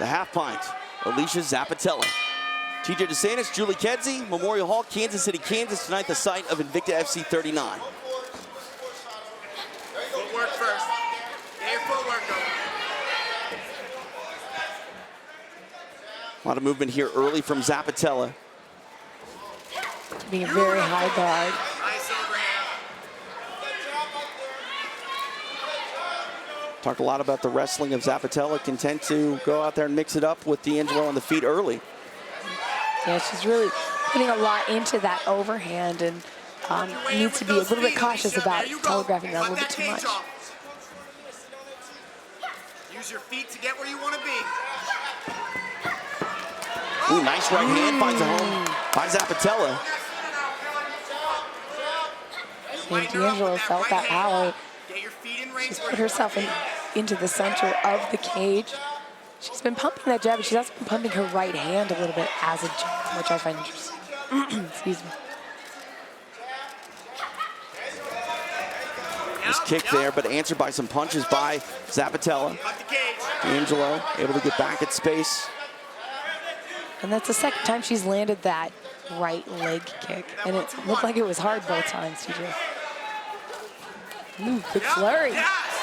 the half pint, Alicia Zappitella. TJ DeSantis, Julie Kedzie, Memorial Hall, Kansas City, Kansas. Tonight, the site of Invicta FC 39. Footwork first. Get your footwork going. A lot of movement here early from Zappitella. Being a very high guard. Nice overhand. Talked a lot about the wrestling of Zappitella. Content to go out there and mix it up with D'Angelo on the feet early. Yeah, she's really putting a lot into that overhand and needs to be a little bit cautious about telegraphing that a little bit too much. Use your feet to get where you want to be. Ooh, nice right hand, finds a home by Zappitella. And D'Angelo felt that power. She's put herself into the center of the cage. She's been pumping that jab, but she's also been pumping her right hand a little bit as a jab, which I find interesting. Excuse me. Nice kick there, but answered by some punches by Zappitella. D'Angelo able to get back at space. And that's the second time she's landed that right leg kick. And it looked like it was hard both times, TJ. Ooh, good flurry.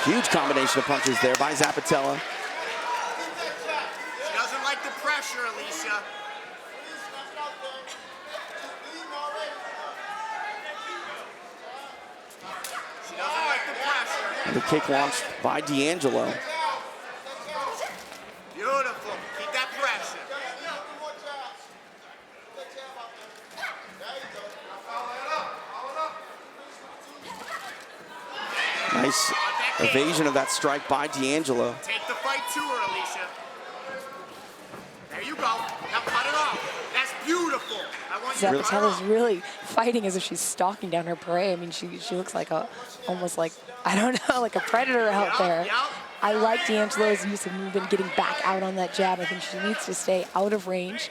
Huge combination of punches there by Zappitella. She doesn't like the pressure, Alicia. She doesn't like the pressure. And the kick launched by D'Angelo. Beautiful. Keep that pressure. Nice evasion of that strike by D'Angelo. Take the fight to her, Alicia. There you go. Now cut it off. That's beautiful. I want you to cut it Zappitella's off. really fighting as if she's stalking down her prey. I mean, she looks like almost like, I don't know, like a predator out there. I like D'Angelo's use of movement, getting back out on that jab. I think she needs to stay out of range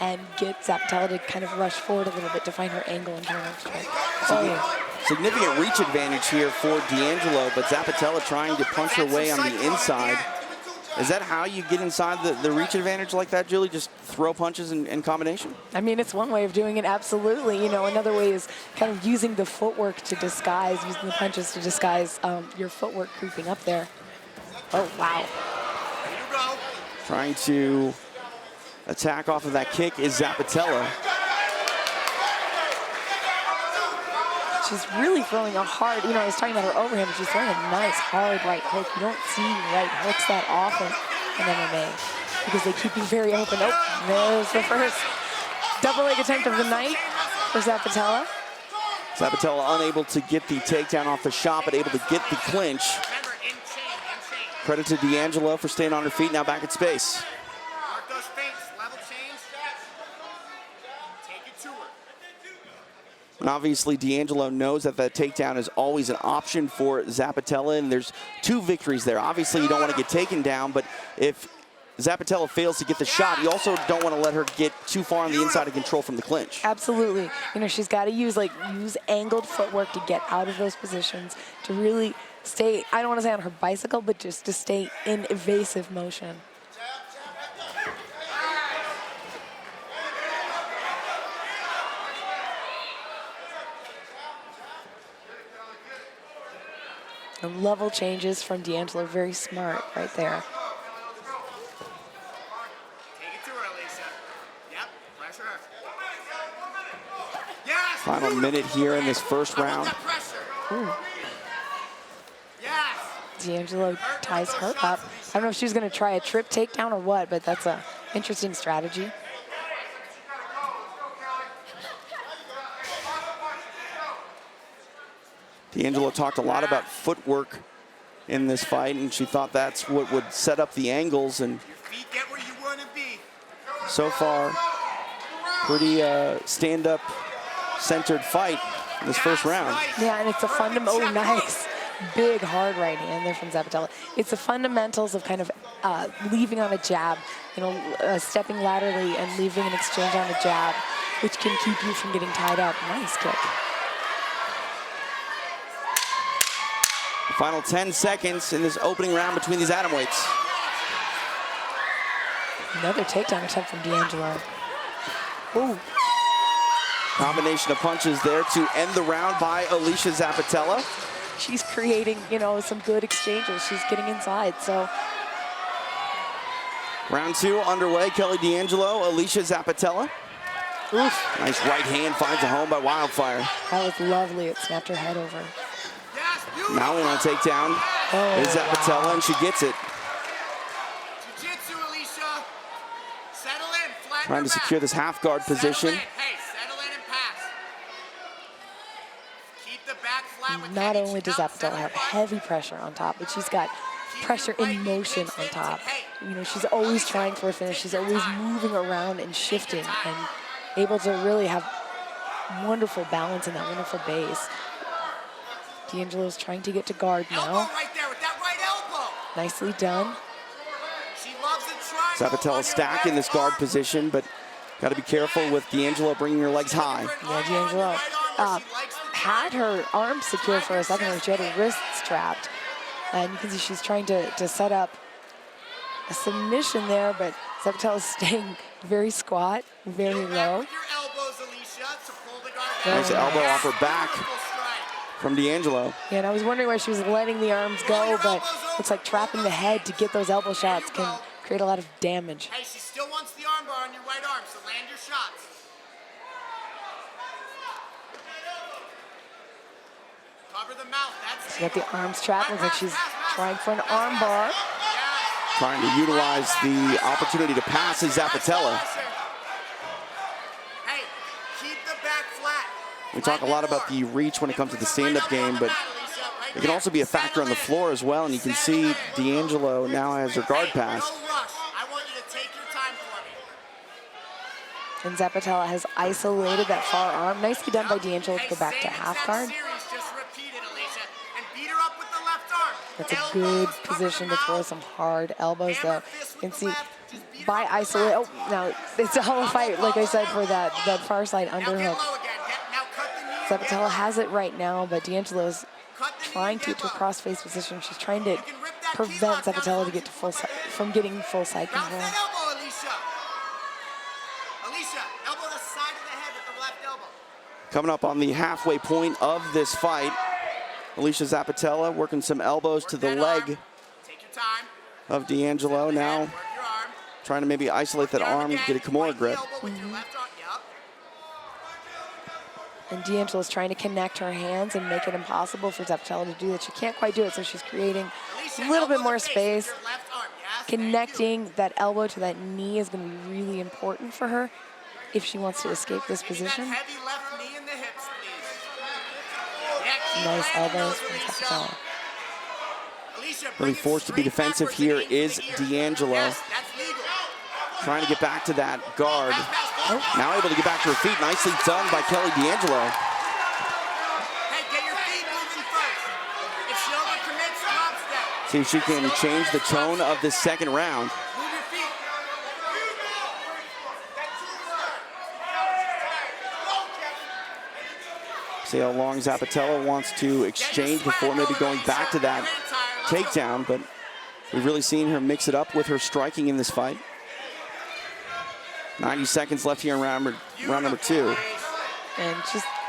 and get Zappitella to kind of rush forward a little bit to find her angle and turn her strike. Significant reach advantage here for D'Angelo, but Zappitella trying to punch her way on the inside. Is that how you get inside the reach advantage like that, Julie? Just throw punches in combination? I mean, it's one way of doing it, absolutely. You know, another way is kind of using the footwork to disguise, using the punches to disguise your footwork creeping up there. Oh, wow. Trying to attack off of that kick is Zappitella. She's really throwing a hard, you know, I was talking about her overhand, but she's throwing a nice, hard right hook. You don't see right hooks that often in MMA because they keep you very open. Oh, there's the first double leg attempt of the night for Zappitella. Zappitella unable to get the takedown off the shot, but able to get the clinch. Credit to D'Angelo for staying on her feet, now back at space. And obviously, D'Angelo knows that that takedown is always an option for Zappitella, and there's two victories there. Obviously, you don't want to get taken down, but if Zappitella fails to get the shot, you also don't want to let her get too far on the inside of control from the clinch. Absolutely. You know, she's got to use angled footwork to get out of those positions, to really stay, I don't want to say on her bicycle, but just to stay in evasive motion. The level changes from D'Angelo, very smart right there. Take it to her, Alicia. Yep, pressure her. Yes! Final minute here in this first round. Yes! D'Angelo ties her up. I don't know if she's going to try a trip takedown or what, but that's an interesting strategy. D'Angelo talked a lot about footwork in this fight, and she thought that's what would set up the angles. And so far, pretty stand-up centered fight in this first round. Yeah, and it's a fundamental, oh, nice. Big, hard right hand there from Zappitella. It's the fundamentals of kind of leaving on a jab, you know, stepping laterally and leaving an exchange on a jab, which can keep you from getting tied up. Nice kick. Final 10 seconds in this opening round between these atomweights. Another takedown attempt from D'Angelo. Ooh. Combination of punches there to end the round by Alicia Zappitella. She's creating, you know, some good exchanges. She's getting inside, so. Round 2 underway. Kelly D'Angelo, Alicia Zappitella. Oof. Nice right hand finds a home by Wildfire. That was lovely. It snapped her head over. Mounting on a takedown is Zappitella, and she gets it. Jiu-jitsu, Alicia. Settle in, flatten Trying to secure this half guard position. Hey, settle in and pass. Keep the back flat with Not heavy only does jump, Zappitella have settle heavy pressure on top, but she's got pressure in motion on top. You know, she's always trying for a finish. She's always moving around and shifting and able to really have wonderful balance in that wonderful base. D'Angelo's trying to get to guard now. Elbow right there with that right elbow. Nicely done. She loves the triangle. Zappitella stacked in this guard position, but got to be careful with D'Angelo bringing her legs high. Yeah, D'Angelo had her arms secure for a second where she had her wrists trapped. And you can see she's trying to set up a submission there, but Zappitella's staying very squat, very low. Nice elbow off her back from D'Angelo. Yeah, and I was wondering why she was letting the arms go, but looks like trapping the head to get those elbow shots can create a lot of damage. Hey, she still wants the armbar on your right arm, so land your shots. Cover the mouth. That's She's got the arms trapped. Looks like she's trying for an arm bar. Trying to utilize the opportunity to pass is Zappitella. Hey, keep the back flat. We talk a lot about the reach when it comes to the stand-up game, but it can also be a factor on the floor as well, and you can see D'Angelo now has her guard pass. I want you to take your time for me. And Zappitella has isolated that far arm. Nicely done by D'Angelo to go back to half guard. That's a good position to throw some hard elbows, though. You can see by isolate. Oh, now it's a hell of a fight, like I said, for that far side underhook. Zappitella has it right now, but D'Angelo's trying to get to a cross-face position. She's trying to prevent Zappitella to get to from getting full side control. Coming up on the halfway point of this fight, Alicia Zappitella working some elbows to the leg of D'Angelo. Now trying to maybe isolate that arm, get a Kimura grip. And D'Angelo's trying to connect her hands and make it impossible for Zappitella to do that. She can't quite do it, so she's creating a little bit more space. Connecting that elbow to that knee is going to be really important for her if she wants to escape this position. Nice elbows from Zappitella. Really forced to be defensive here is D'Angelo. Trying to get back to that guard. Now able to get back to her feet. Nicely done by Kelly D'Angelo. Hey, get your feet moving first. If she overcommits, drop step. See if she can change the tone of this second round. Move your feet. See how long Zappitella wants to exchange before maybe going back to that takedown, but we've really seen her mix it up with her striking in this fight. 90 seconds left here in round number 2. And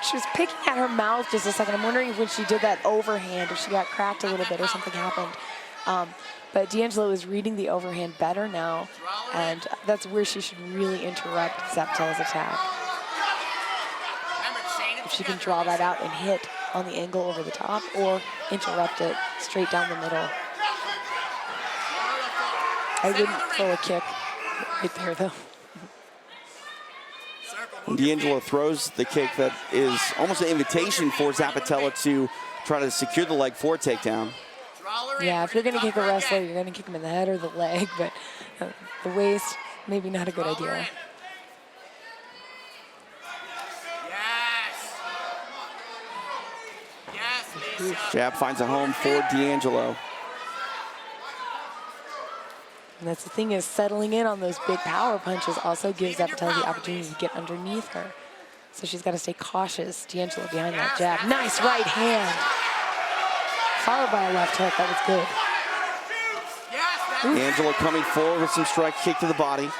she was picking at her mouth just a second. I'm wondering if when she did that overhand, if she got cracked a little bit or something happened. But D'Angelo is reading the overhand better now, and that's where she should really interrupt Zappitella's attack. If she can draw that out and hit on the angle over the top or interrupt it straight down the middle. I wouldn't throw a kick right there, though. D'Angelo throws the kick that is almost an invitation for Zappitella to try to secure the leg for a takedown. Yeah, if you're going to kick a wrestler, you're going to kick him in the head or the leg, but the waist, maybe not a good idea. Jab finds a home for D'Angelo. And that's the thing, is settling in on those big power punches also gives Zappitella the opportunity to get underneath her. So she's got to stay cautious. D'Angelo behind that jab. Nice right hand. Followed by a left hook. That was good. Yes, D'Angelo coming forward with some strike kick to the body. You're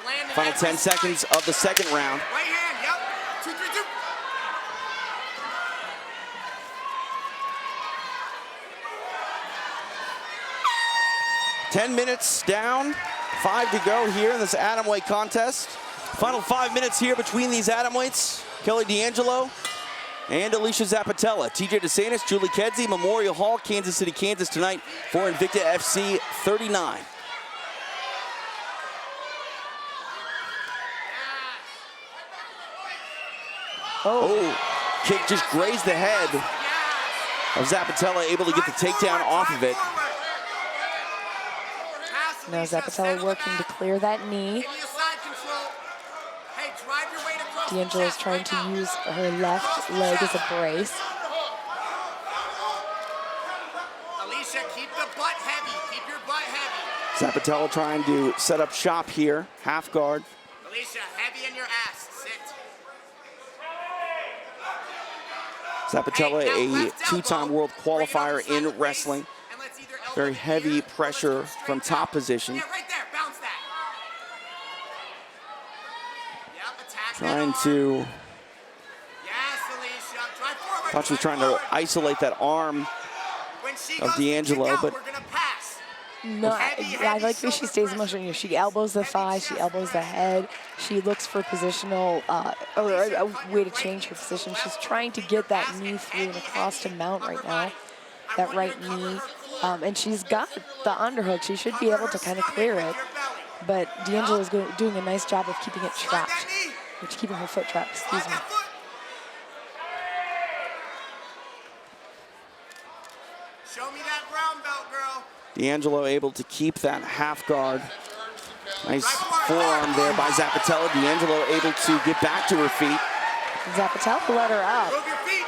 landing Final every 10 seconds of the second round. Right hand, yep. 2, 3, 2. 10 minutes down, 5 to go here in this atomweight contest. Final 5 minutes here between these atomweights. Kelly D'Angelo and Alicia Zappitella. TJ DeSantis, Julie Kedzie, Memorial Hall, Kansas City, Kansas tonight for Invicta FC 39. Oh, kick just grazed the head of Zappitella, able to get the takedown off of it. Now Zappitella working to clear that knee. D'Angelo's trying to use her left leg as a brace. Alicia, keep the butt heavy. Keep your butt heavy. Zappitella trying to set up shop here, half guard. Alicia, heavy in your ass. Sit. Zappitella, a two-time world qualifier in wrestling. Very heavy pressure from top position. Yeah, right there. Bounce that. Yep, attack. Trying to, Yes, Alicia. Drive forward. thought she was trying to isolate that arm of D'Angelo, but we're gonna pass. No, I like that she stays in motion. She elbows the thigh, she elbows the head. She looks for positional, or a way to change her position. She's trying to get that knee through and across to mount right now, that right knee. And she's got the underhook. She should be able to kind of clear it. But D'Angelo's doing a nice job of keeping it trapped, keeping her foot trapped, excuse me. Show me that brown belt, girl. D'Angelo able to keep that half guard. Nice forearm there by Zappitella. D'Angelo able to get back to her feet. Zappitella let her up. Move your feet.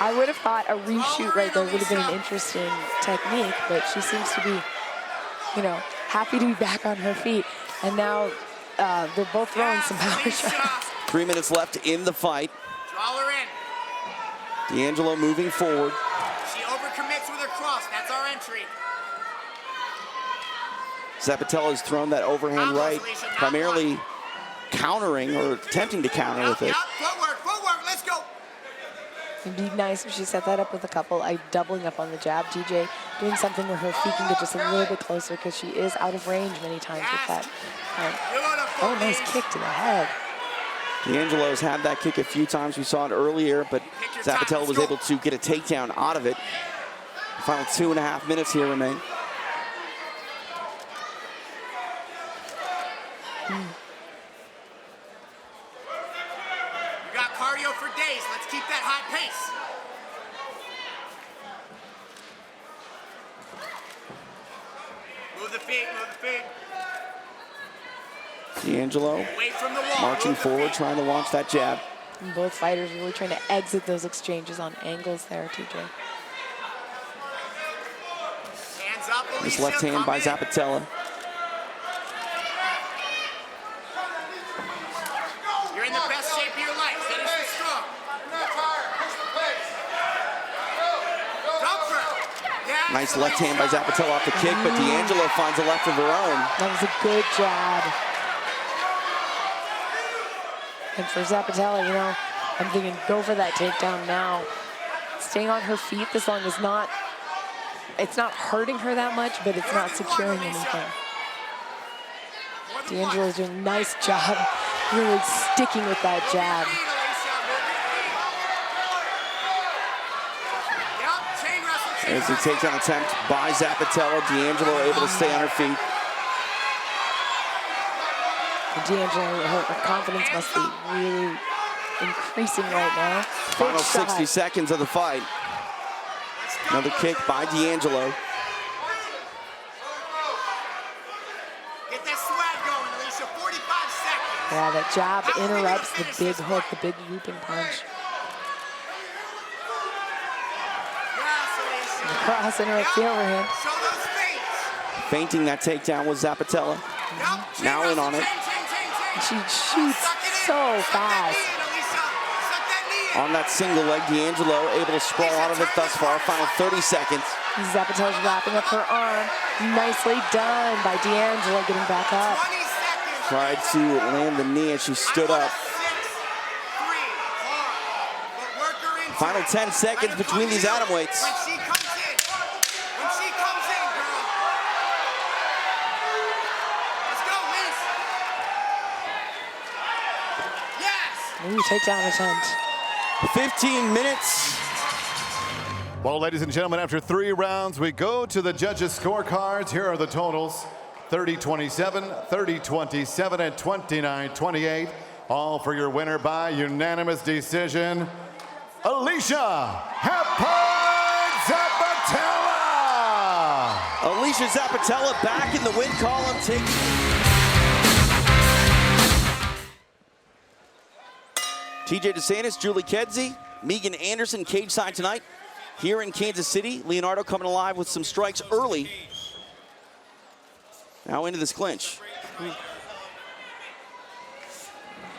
I would have thought a reshoot right there would have been an interesting technique, but she seems to be, you know, happy to be back on her feet. And now they're both throwing some power shots. 3 minutes left in the fight. Draw her in. D'Angelo moving forward. She overcommits with her cross. That's our entry. Zappitella's thrown that overhand right, primarily countering or attempting to counter with it. Yep, footwork, let's go. It'd be nice if she set that up with a couple, doubling up on the jab. TJ doing something where her feet can get just a little bit closer because she is out of range many times with that. Oh, nice kick to the head. D'Angelo's had that kick a few times. We saw it earlier, but Zappitella was able to get a takedown out of it. The final 2.5 minutes here remain. You got cardio for days. Let's keep that hot pace. Move the feet, move the feet. D'Angelo Away from the wall. marching forward, trying to launch that jab. And both fighters really trying to exit those exchanges on angles there, TJ. Hands up, Alicia. This left hand by Zappitella. You're in the best shape of your life. Finish the strong. Yes, Nice left hand by Zappitella off the kick, but D'Angelo finds a left of her own. That was a good jab. And for Zappitella, you know, I'm thinking go for that takedown now. Staying on her feet this long is not, it's not hurting her that much, but it's not securing anything. D'Angelo's doing a nice job really sticking with that jab. There's a takedown attempt by Zappitella. D'Angelo able to stay on her feet. D'Angelo, her confidence must be really increasing right now. Final 60 seconds of the fight. Another kick by D'Angelo. Get that swag going, Alicia. 45 seconds. Yeah, that jab interrupts the big hook, the big looping punch. The cross interrupts the overhand. Show those feet. Feinting that takedown was Zappitella. Now in on it. She shoots so fast. On that single leg, D'Angelo able to sprawl out of it thus far. Final 30 seconds. Zapatella's wrapping up her arm. Nicely done by D'Angelo getting back up. 20 seconds. Tried to land the knee as she stood up. 6, 3, hard. But work her into Final it. 10 seconds Let her between come these in. atomweights. When she comes in. When she comes in, girl. Let's go, miss. Yes. Ooh, takedown attempt. 15 minutes. Well, ladies and gentlemen, after 3 rounds, we go to the judges' scorecards. Here are the totals. 30-27, 30-27, and 29-28. All for your winner by unanimous decision, Alicia Zapatella! Alicia Zapatella back in the win column. TJ DeSantis, Julie Kedzie, Megan Anderson, cage side tonight. Here in Kansas City, Leonardo coming alive with some strikes early. Now into this clinch.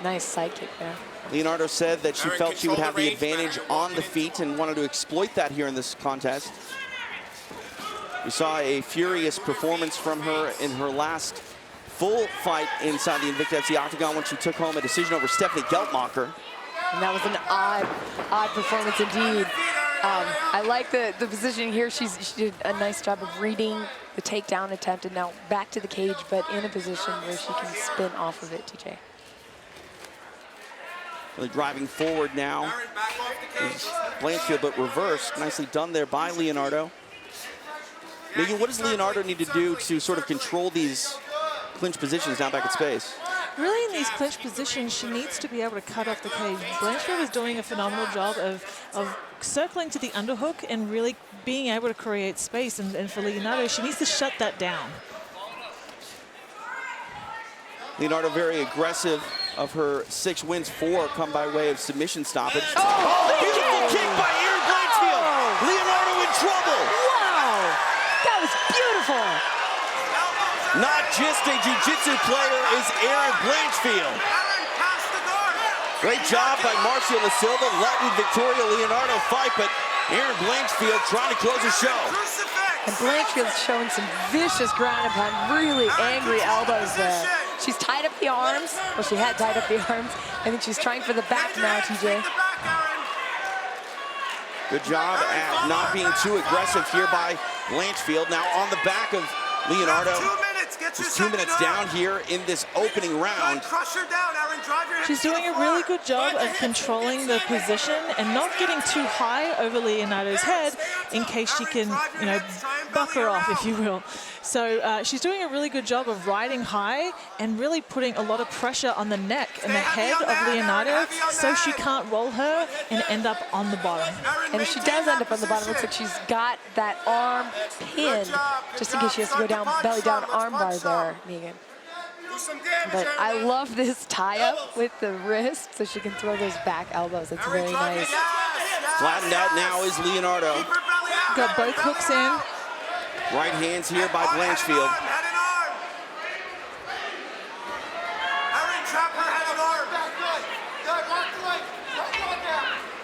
Nice side kick there. Leonardo said that she felt she would have the advantage on the feet and wanted to exploit that here in this contest. We saw a furious performance from her in her last full fight inside the Invicta FC octagon when she took home a decision over Stephanie Geltmacher. And that was an odd performance indeed. I like the positioning here. She did a nice job of reading the takedown attempt and now back to the cage, but in a position where she can spin off of it, TJ. Really driving forward now. Is Blanchfield, but reversed. Nicely done there by Leonardo. Megan, what does Leonardo need to do to sort of control these clinch positions down back in space? Really, in these clinch positions, she needs to be able to cut off the cage. Blanchfield is doing a phenomenal job of circling to the underhook and really being able to create space. And for Leonardo, she needs to shut that down. Leonardo very aggressive. Of her 6 wins, 4 come by way of submission stoppage. Beautiful kick by Erin Blanchfield. Leonardo in trouble. Wow, that was beautiful. Not just a jiu-jitsu player is Erin Blanchfield. Great job by Marcia Da Silva letting Victoria Leonardo fight, but Erin Blanchfield trying to close the show. And Blanchfield's showing some vicious ground and pound, really angry elbows there. She's tied up the arms. Well, she had tied up the arms. I think she's trying for the back now, TJ. Good job at not being too aggressive here by Blanchfield. Now on the back of Leonardo. Just 2 minutes down here in this opening round. She's doing a really good job of controlling the position and not getting too high over Leonardo's head in case she can, you know, buck her off, if you will. So she's doing a really good job of riding high and really putting a lot of pressure on the neck and the head of Leonardo so she can't roll her and end up on the bottom. And if she does end up on the bottom, it looks like she's got that arm pinned just in case she has to go down, belly down arm bar there, Megan. But I love this tie-up with the wrist so she can throw those back elbows. It's very nice. Flattened out now is Leonardo. Got both hooks in. Right hands here by Blanchfield.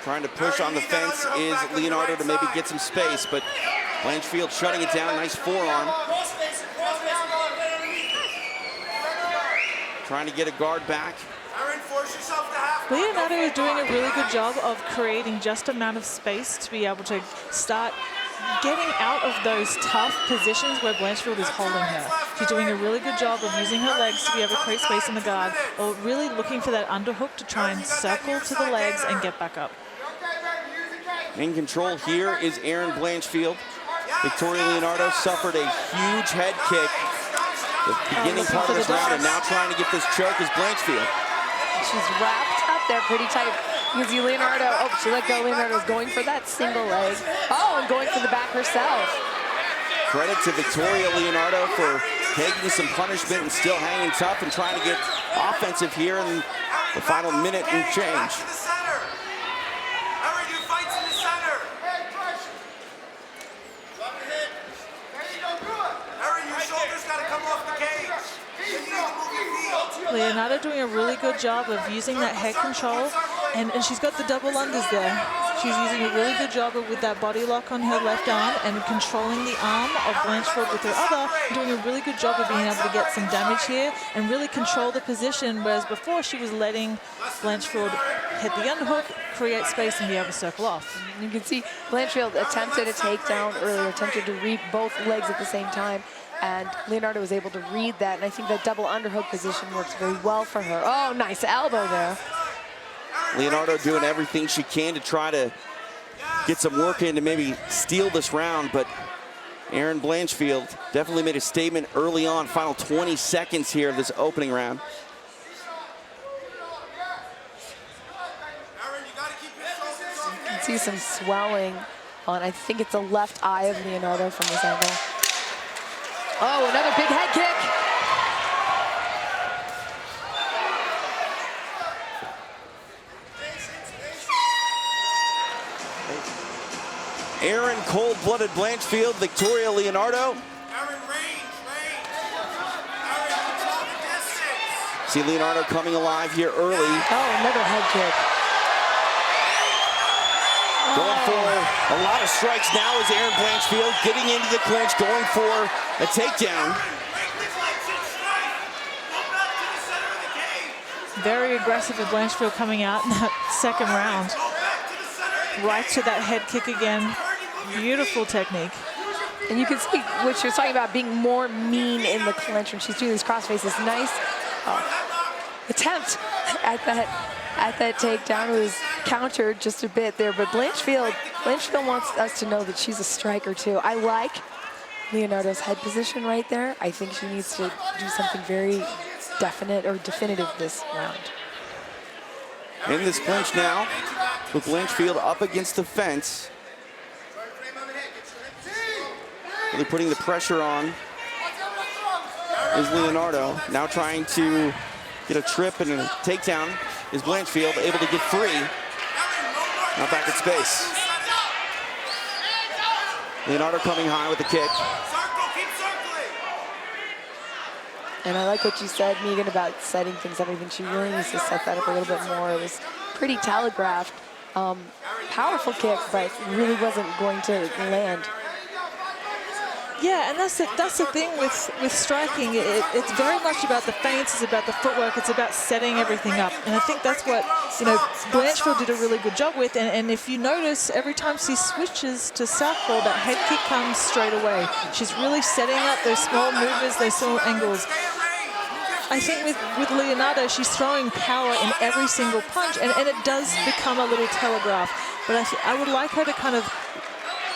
Trying to push on the fence is Leonardo to maybe get some space, but Blanchfield shutting it down. Nice forearm. Trying to get a guard back. Leonardo is doing a really good job of creating just amount of space to be able to start getting out of those tough positions where Blanchfield is holding her. She's doing a really good job of using her legs to be able to create space in the guard, or really looking for that underhook to try and circle to the legs and get back up. In control here is Erin Blanchfield. Victoria Leonardo suffered a huge head kick the beginning part of this round, and now trying to get this choke is Blanchfield. She's wrapped up there pretty tight. You can see Leonardo, oh, she let go. Leonardo's going for that single leg. Oh, and going for the back herself. Credit to Victoria Leonardo for taking some punishment and still hanging tough and trying to get offensive here in the final minute and change. Leonardo doing a really good job of using that head control And she's got the double unders there. She's using a really good job with that body lock on her left arm and controlling the arm of Blanchfield with her other, doing a really good job of being able to get some damage here and really control the position, whereas before she was letting Blanchfield hit the underhook, create space, and be able to circle off. You can see Blanchfield attempted a takedown earlier, attempted to read both legs at the same time, and Leonardo was able to read that, and I think that double underhook position works very well for her. Oh, nice elbow there. Leonardo doing everything she can to try to get some work in to maybe steal this round, but Erin Blanchfield definitely made a statement early on, final 20 seconds here of this opening round. You can see some swelling on, I think it's the left eye of Leonardo from this angle. Oh, another big head kick. Erin cold-blooded Blanchfield, Victoria Leonardo. See Leonardo coming alive here early. Oh, another head kick. Going for a lot of strikes now is Erin Blanchfield getting into the clinch, going for a takedown. Very aggressive with Blanchfield coming out in that second round. Right to that head kick again. Beautiful technique. And you can see what she was talking about, being more mean in the clinch when she's doing these cross faces. Nice attempt at that takedown. It was countered just a bit there, but Blanchfield wants us to know that she's a striker too. I like Leonardo's head position right there. I think she needs to do something very definite or definitive this round. In this clinch now, with Blanchfield up against the fence. Really putting the pressure on is Leonardo. Now trying to get a trip and a takedown is Blanchfield, able to get free. Now back at space. Leonardo coming high with the kick. And I like what you said, Megan, about setting things up. I think she really needs to set that up a little bit more. It was pretty telegraphed. Powerful kick, but really wasn't going to land. Yeah, and that's the thing with striking. It's very much about the feints, it's about the footwork, it's about setting everything up. And I think that's what, Blanchfield did a really good job with. And if you notice, every time she switches to southpaw, that head kick comes straight away. She's really setting up those small movements, those small angles. I think with Leonardo, she's throwing power in every single punch, and it does become a little telegraph. But I would like her to kind of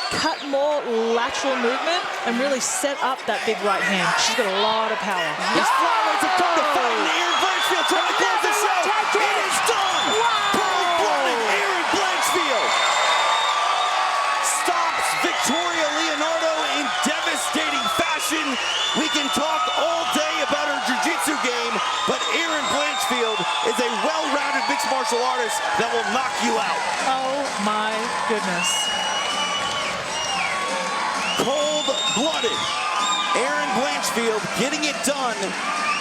cut more lateral movement and really set up that big right hand. She's got a lot of power. These flowers have come to fight, and Erin Blanchfield trying to close this out. It is done! Cold-blooded Erin Blanchfield stops Victoria Leonardo in devastating fashion. We can talk all day about her jiu-jitsu game, but Erin Blanchfield is a well-rounded mixed martial artist that will knock you out. Oh my goodness. Cold-blooded Erin Blanchfield getting it done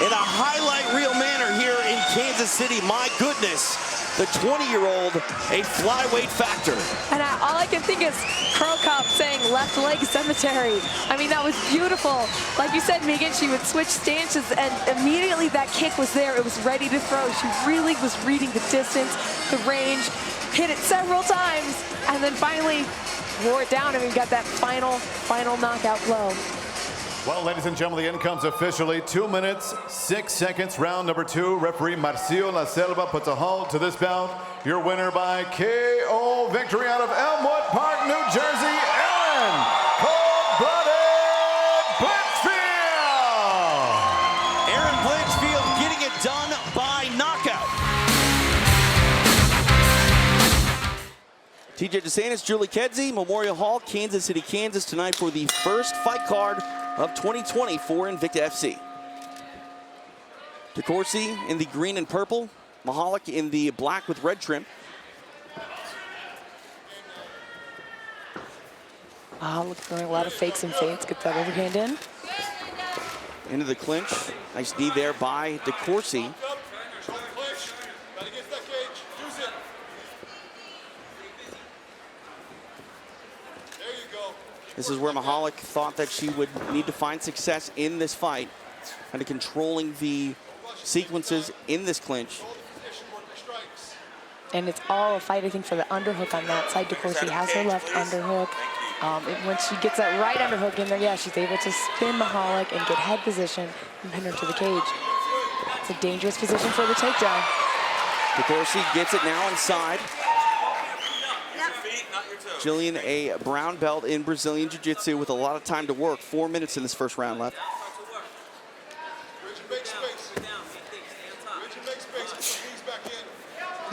in a highlight reel manner here in Kansas City. My goodness, the 20-year-old, a flyweight factor. And all I can think is Crow Cop saying left leg cemetery. I mean, that was beautiful. Like you said, Megan, she would switch stances and immediately that kick was there. It was ready to throw. She really was reading the distance, the range, hit it several times, and then finally wore it down, and we got that final knockout blow. Well, ladies and gentlemen, the end comes officially. 2 minutes, 6 seconds, round number 2. Referee Marcio La Selva puts a halt to this bout. Your winner by KO victory out of Elmwood Park, New Jersey, Erin Cold-blooded Blanchfield. Erin Blanchfield getting it done by knockout. TJ DeSantis, Julie Kedzie, Memorial Hall, Kansas City, Kansas, tonight for the first fight card of 2020 for Invicta FC. Decoursey in the green and purple, Mahalik in the black with red trim. Throwing a lot of fakes and feints, get that overhand in. Into the clinch, nice knee there by Decoursey. This is where Mihalik thought that she would need to find success in this fight, kind of controlling the sequences in this clinch. And it's all a fight, I think, for the underhook on that side. Decoursey has her left underhook. Once she gets that right underhook in there, yeah, she's able to spin Mihalik and get head position and pin her to the cage. It's a dangerous position for the takedown. Decoursey gets it now inside. Jillian, a brown belt in Brazilian Jiu-Jitsu with a lot of time to work. 4 minutes in this first round left.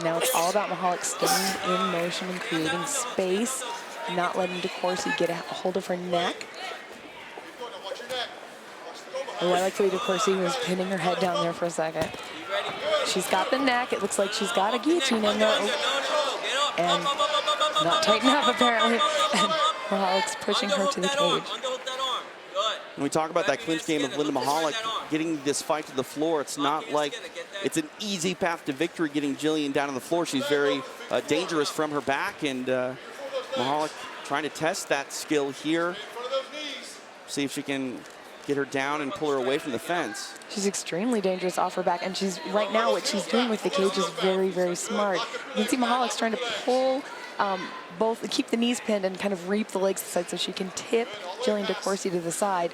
Now it's all about Mihalik staying in motion and creating space, not letting Decoursey get a hold of her neck. Oh, I like the way Decoursey was pinning her head down there for a second. She's got the neck. It looks like she's got a guillotine in there. And not tight enough, apparently. And Mihalik's pushing her to the cage. When we talk about that clinch game of Linda Mihalik getting this fight to the floor, it's not like it's an easy path to victory getting Jillian down on the floor. She's very dangerous from her back, and Mihalik trying to test that skill here. See if she can get her down and pull her away from the fence. She's extremely dangerous off her back, and she's right now what she's doing with the cage is very, very smart. You can see Mihalik's trying to pull both, keep the knees pinned and kind of reap the legs to the side so she can tip Jillian Decoursey to the side.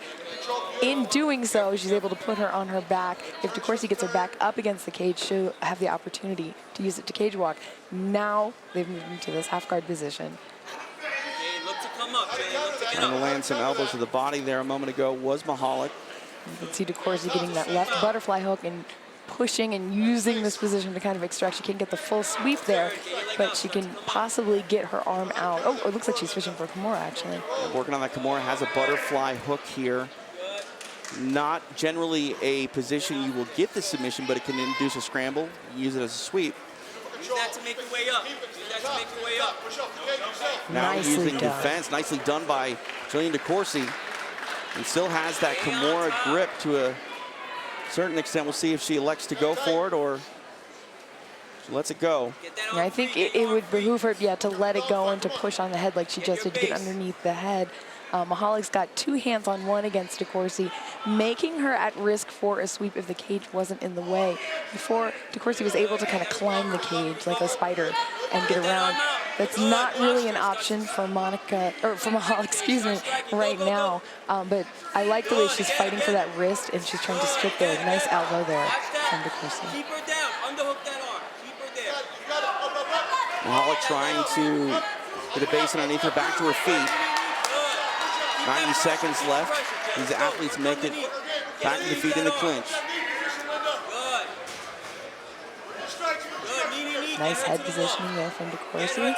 In doing so, she's able to put her on her back. If Decoursey gets her back up against the cage, she'll have the opportunity to use it to cage walk. Now they've moved into this half guard position. Trying to land some elbows to the body there a moment ago was Mihalik. You can see Decoursey getting that left butterfly hook and pushing and using this position to kind of extract. She can't get the full sweep there, but she can possibly get her arm out. Oh, it looks like she's fishing for Kimura, actually. Working on that Kimura, has a butterfly hook here. Not generally a position you will get the submission, but it can induce a scramble. Use it as a sweep. Use that to make your way up. Use that to make your way up. Now Nicely using done. defense. Nicely done by Jillian Decoursey. And still has that Kimura grip to a certain extent. We'll see if she elects to go for it or she lets it go. Yeah, I think it would behoove her, to let it go and to push on the head like she just did to get underneath the head. Mihalik's got two hands on one against Decoursey, making her at risk for a sweep if the cage wasn't in the way. Before, Decoursey was able to kind of climb the cage like a spider and get around. That's not really an option for Mihalik, excuse me, right now. But I like the way she's fighting for that wrist and she's trying to strip there. Nice elbow there from Decoursey. Keep her down. Underhook that arm. Keep her there. Mihalik trying to get a base underneath her, back to her feet. 90 seconds left. These athletes make it back to the feet in the clinch. Nice head positioning there from Decoursey.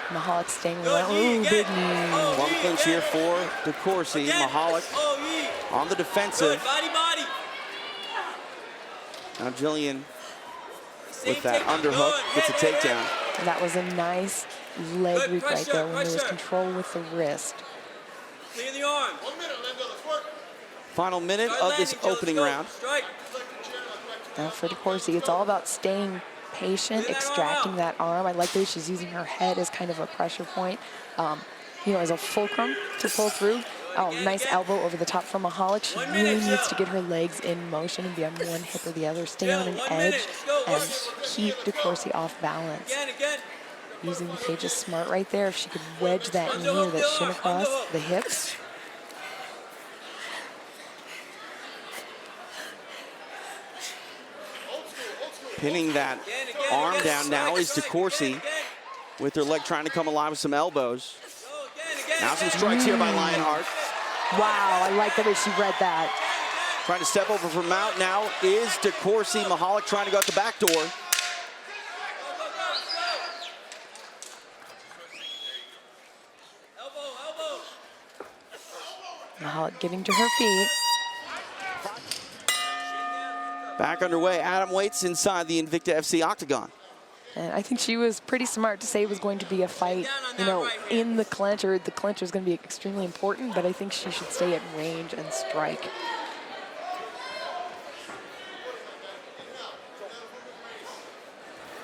Mihalik staying around. Ooh, big knee. One clinch here for Decoursey. Mihalik on the defensive. Now Jillian with that underhook gets a takedown. That was a nice leg sweep right there when there was control with the wrist. Clear the arm. Final minute of this opening round. Now for Decoursey, it's all about staying patient, extracting that arm. I like the way she's using her head as kind of a pressure point, as a fulcrum to pull through. Nice elbow over the top from Mihalik. She really needs to get her legs in motion and be on one hip or the other, stay on an edge, and keep Decoursey off balance. Using the cage is smart right there. If she could wedge that knee or that shin across the hips. Pinning that arm down now is Decoursey with her leg trying to come alive with some elbows. Now some strikes here by Lionheart. Wow, I like the way she read that. Trying to step over from out now is Decoursey. Mihalik trying to go out the back door. Mihalik getting to her feet. Back underway. Atomweight's inside the Invicta FC octagon. And I think she was pretty smart to say it was going to be a fight, in the clinch, or the clinch was going to be extremely important, but I think she should stay at range and strike.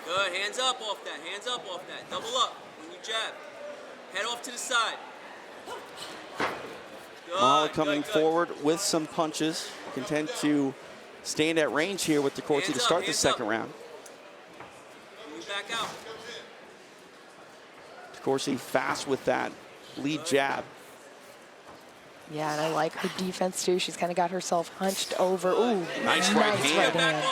Good. Hands up off that. Hands up off that. Double up when you jab. Head off to the side. Mahalik coming forward with some punches. Content to stand at range here with Decoursey to start the second round. Decoursey fast with that lead jab. Yeah, and I like her defense too. She's kind of got herself hunched over. Ooh, Nice right hand.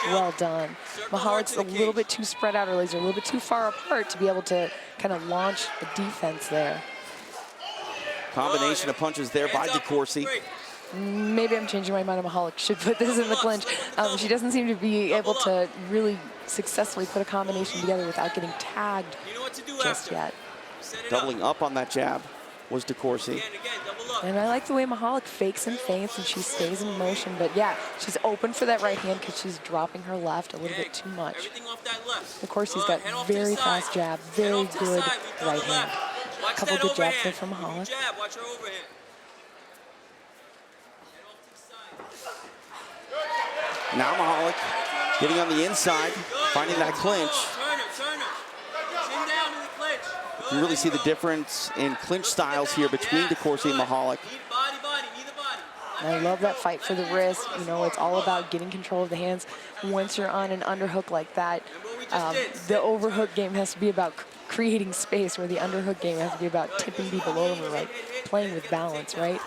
Well done. Mahalik's a little bit too spread out. Her legs are a little bit too far apart to be able to kind of launch the defense there. Combination of punches there by Decoursey. Maybe I'm changing my mind. Mahalik should put this in the clinch. She doesn't seem to be able to really successfully put a combination together without getting tagged just yet. Doubling up on that jab was Decoursey. And I like the way Mahalik fakes and feints and she stays in motion. But yeah, she's open for that right hand because she's dropping her left a little bit too much. Decoursey's got very fast jab, very good right hand. A couple good jabs there from Mahalik. Now Mahalik getting on the inside, finding that clinch. You really see the difference in clinch styles here between Decoursey and Mahalik. I love that fight for the wrist. You know, it's all about getting control of the hands. Once you're on an underhook like that, the overhook game has to be about creating space, where the underhook game has to be about tipping people over, like playing with balance, right?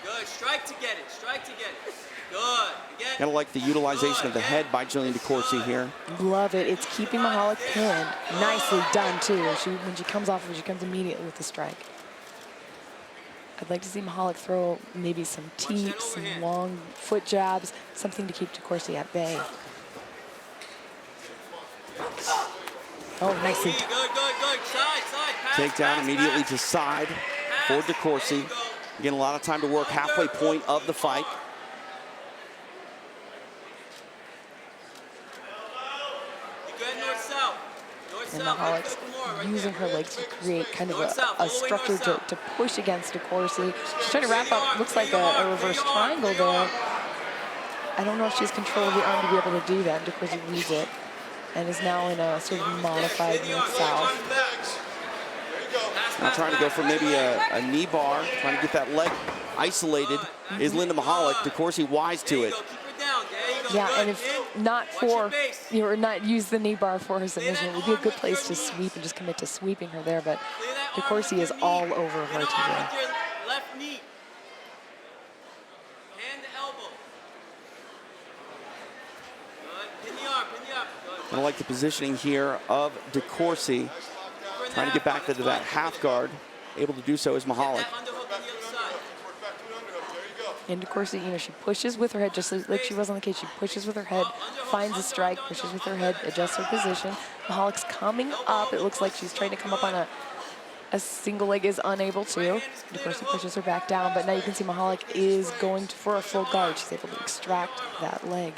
Good. Strike to get it. Strike to get it. Good. Again. Kind of like the utilization of the head by Jillian Decoursey here. Love it. It's keeping Mahalik pinned. Nicely done, too. When she comes off of it, she comes immediately with the strike. I'd like to see Mahalik throw maybe some teeps, some long foot jabs, something to keep Decoursey at bay. Oh, nicely done. Good. Side. Takedown immediately to side for Decoursey. Getting a lot of time to work halfway point of the fight. And Mahalik's using her legs to create kind of a structure to push against Decoursey. She's trying to wrap up, looks like a reverse triangle there. I don't know if she has control of the arm to be able to do that. Decoursey reads it and is now in a sort of modified north-south. Now trying to go for maybe a knee bar, trying to get that leg isolated is Linda Mahalik. Decoursey wise to it. Yeah, and if not for, or not use the knee bar for her submission, it would be a good place to sweep and just commit to sweeping her there, but Decoursey is all over her today. Left knee. Hand to elbow. Good. Pin the arm. I like the positioning here of Decoursey. Trying to get back to that half guard. Able to do so is Mahalik. And Decoursey, you know, she pushes with her head, just like she was on the cage. She pushes with her head, finds a strike, pushes with her head, adjusts her position. Mahalik's coming up. It looks like she's trying to come up on a single leg, is unable to. Decoursey pushes her back down, but now you can see Mahalik is going for a full guard. She's able to extract that leg.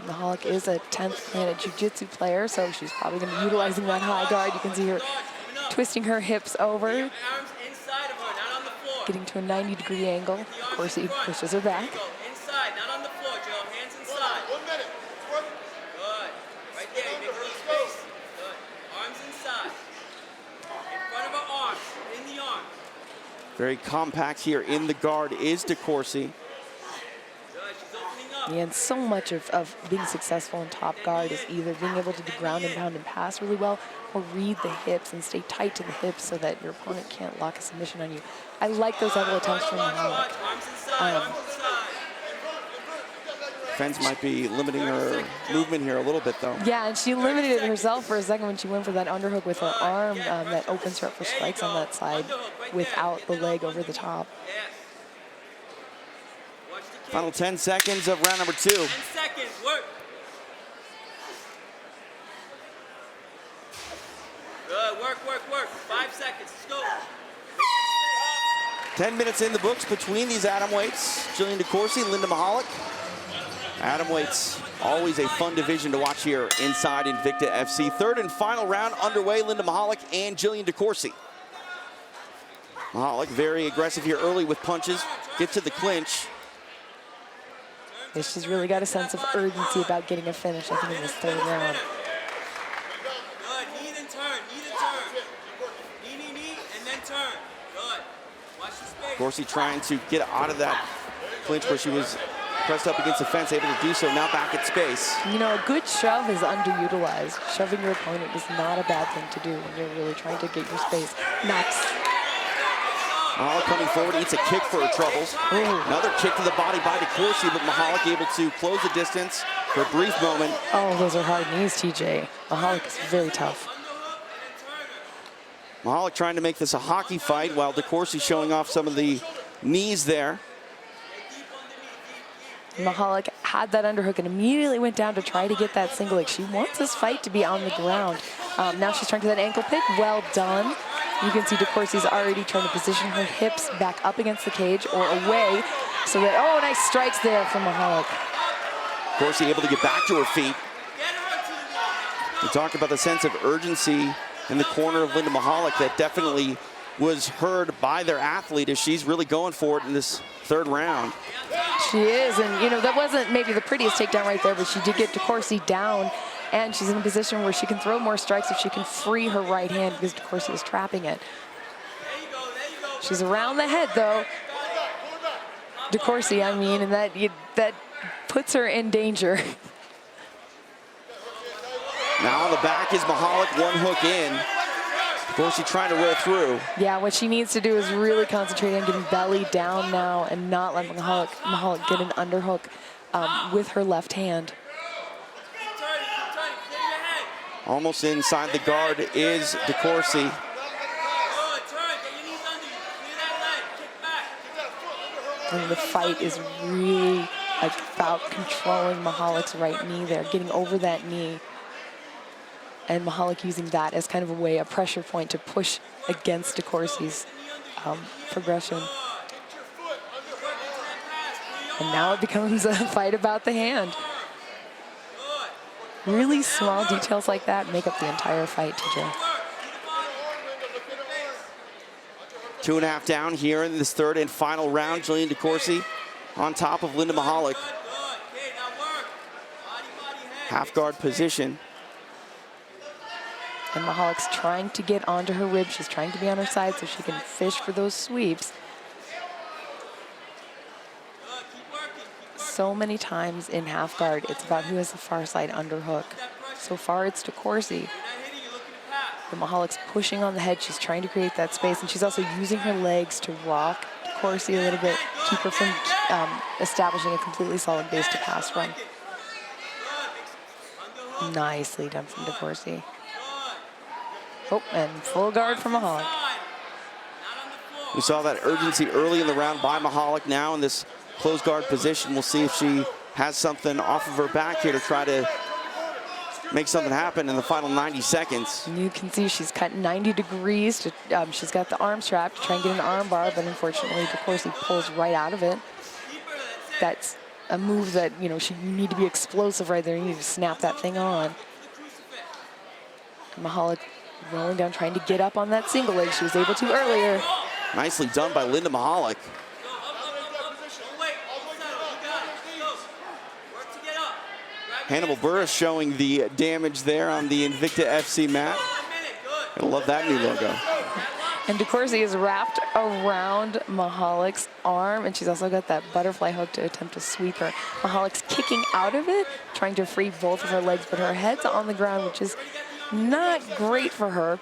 Mahalik is a 10th Planet Jiu-Jitsu player, so she's probably going to be utilizing that high guard. You can see her twisting her hips over, getting to a 90-degree angle. Decoursey pushes her back. Inside, not on the floor, Joe. Hands inside. 1 minute. Good. Right there. You make a little space. Good. Arms inside. In front of her arms. In the arm. Very compact here in the guard is Decoursey. And so much of being successful in top guard is either being able to do ground and pound and pass really well, or read the hips and stay tight to the hips so that your opponent can't lock a submission on you. I like those elbow attempts from Mahalik. Fence might be limiting her movement here a little bit, though. Yeah, and she limited it herself for a second when she went for that underhook with her arm that opens her up for strikes on that side without the leg over the top. Final 10 seconds of round number 2. 10 seconds, work. Good, work. 5 seconds, let's go. 10 minutes in the books between these atomweights. Jillian Decoursey, Linda Mahalik. Atomweights, always a fun division to watch here inside Invicta FC. Third and final round underway, Linda Mahalik and Jillian Decoursey. Mahalik very aggressive here early with punches. Get to the clinch. Yeah, she's really got a sense of urgency about getting a finish, I think, in this third round. Good. Knee then turn. Knee then turn. Knee, knee, knee, and then turn. Good. Watch the space. Decoursey trying to get out of that clinch where she was pressed up against the fence, able to do so. Now back at space. You know, a good shove is underutilized. Shoving your opponent is not a bad thing to do when you're really trying to get your space. Nice. Mahalik coming forward, eats a kick for her troubles. Ooh. Another kick to the body by Decoursey, but Mahalik able to close the distance for a brief moment. Oh, those are hard knees, TJ. Mahalik is very tough. Mahalik trying to make this a hockey fight while Decoursey showing off some of the knees there. Mahalik had that underhook and immediately went down to try to get that single leg. She wants this fight to be on the ground. Now she's trying to that ankle pick. Well done. You can see Decoursey's already trying to position her hips back up against the cage or away. So that, oh, nice strikes there from Mahalik. Decoursey able to get back to her feet. We talked about the sense of urgency in the corner of Linda Mahalik that definitely was heard by their athlete as she's really going for it in this third round. She is, and you know, that wasn't maybe the prettiest takedown right there, but she did get Decoursey down, and she's in a position where she can throw more strikes if she can free her right hand because Decoursey is trapping it. She's around the head though. Decoursey, I mean, and that puts her in danger. Now on the back is Mahalik, one hook in. Decoursey trying to roll through. Yeah, what she needs to do is really concentrate on getting belly down now and not let Mahalik get an underhook with her left hand. Almost inside the guard is Decoursey. And the fight is really about controlling Mahalik's right knee there, getting over that knee. And Mahalik using that as kind of a pressure point to push against Decoursey's progression. And now it becomes a fight about the hand. Really small details like that make up the entire fight, TJ. 2.5 down here in this third and final round. Jillian Decoursey on top of Linda Mahalik. Half guard position. And Mahalik's trying to get onto her rib. She's trying to be on her side so she can fish for those sweeps. So many times in half guard, it's about who has the far side underhook. So far, it's Decoursey. But Mahalik's pushing on the head. She's trying to create that space, and she's also using her legs to rock Decoursey a little bit, keep her from establishing a completely solid base to pass run. Nicely done from Decoursey. Oh, and full guard from Mahalik. We saw that urgency early in the round by Mahalik. Now in this closed guard position, we'll see if she has something off of her back here to try to make something happen in the final 90 seconds. You can see she's cut 90 degrees. To, she's got the arm strap to try and get an arm bar, but unfortunately, Decoursey pulls right out of it. That's a move that, you know, you need to be explosive right there. You need to snap that thing on. Mahalik rolling down, trying to get up on that single leg. She was able to earlier. Nicely done by Linda Mahalik. Hannibal Burris showing the damage there on the Invicta FC mat. I love that new logo. And Decoursey is wrapped around Mahalik's arm, and she's also got that butterfly hook to attempt to sweep her. Mahalik's kicking out of it, trying to free both of her legs, but her head's on the ground, which is not great for her.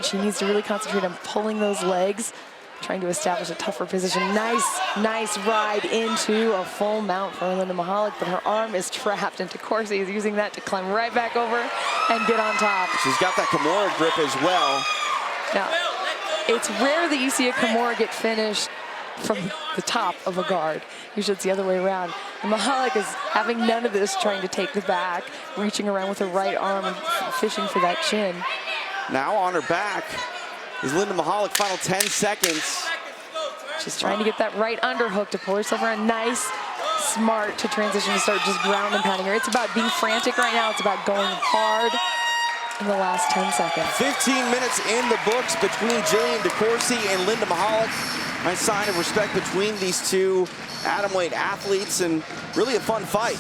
She needs to really concentrate on pulling those legs, trying to establish a tougher position. Nice ride into a full mount for Linda Mahalik, but her arm is trapped, and Decoursey is using that to climb right back over and get on top. She's got that Kimura grip as well. Now, it's rare that you see a Kimura get finished from the top of a guard. Usually it's the other way around. And Mahalik is having none of this, trying to take the back, reaching around with her right arm and fishing for that chin. Now on her back is Linda Mahalik, final 10 seconds. She's trying to get that right underhook to pull herself around. Nice, smart to transition to start just ground and pounding her. It's about being frantic right now. It's about going hard. in the last 10 seconds. 15 minutes in the books between Jillian Decoursey and Linda Mahalik. Nice sign of respect between these two atomweight athletes, and really a fun fight.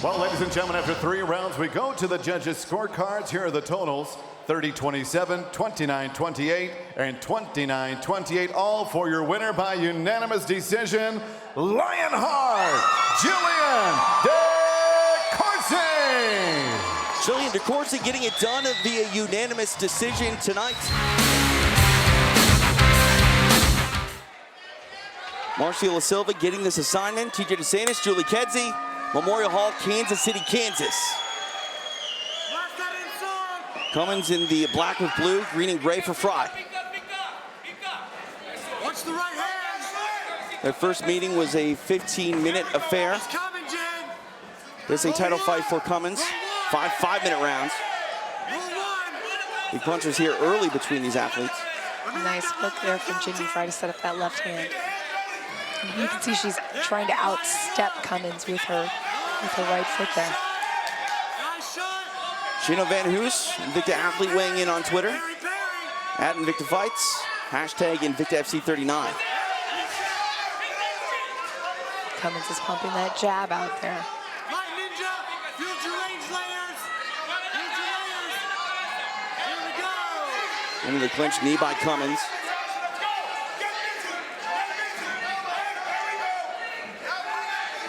Well, ladies and gentlemen, after 3 rounds, we go to the judges' scorecards. Here are the totals: 30-27, 29-28, and 29-28, all for your winner by unanimous decision, Lionheart, Jillian Decoursey. Jillian Decoursey getting it done via unanimous decision tonight. Marcia La Silva getting this assignment. TJ DeSantis, Julie Kedzie, Memorial Hall, Kansas City, Kansas. Cummins in the black with blue, green and gray for Frey. Watch the right hand. Their first meeting was a 15-minute affair. This is a title fight for Cummins. 5-minute rounds. Big punches here early between these athletes. Nice hook there from Ginny Frey to set up that left hand. And you can see she's trying to outstep Cummins with her right foot there. Gino Van Hoos, Invicta athlete, weighing in on Twitter. At Invicta Fights, hashtag Invicta FC 39. Cummins is pumping that jab out there. Into the clinch, knee by Cummins.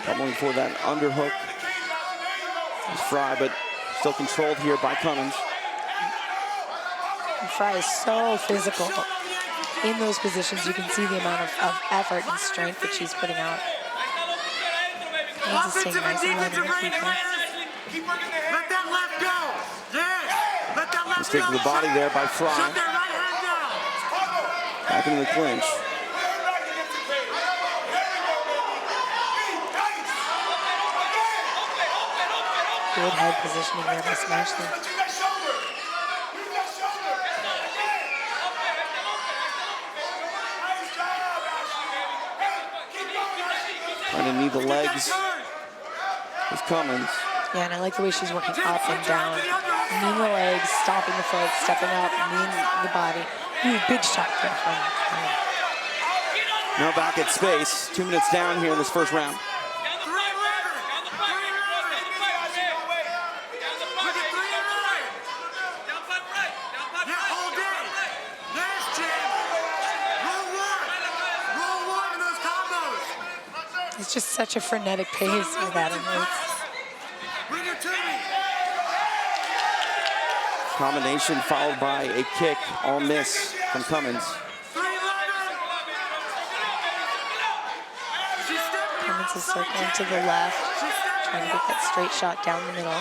Pummeling for that underhook. It's Frey, but still controlled here by Cummins. And Frey is so physical in those positions. You can see the amount of effort and strength that she's putting out. Cummins is staying nice and light in her feet there. Let that left go. Yes. Let that left Mistake to the body there by Frey. Shut that right hand down. Back into the clinch. Good head positioning there by Smashley. Trying to knee the legs is Cummins. Yeah, and I like the way she's working up and down. Kneeing the legs, stopping the foot, stepping up, kneeing the body. Ooh, big shot there from Now back at space. 2 minutes down here in this first round. It's just such a frenetic pace with that. Combination followed by a kick, all miss from Cummins. Cummins is circling to the left, trying to get that straight shot down the middle.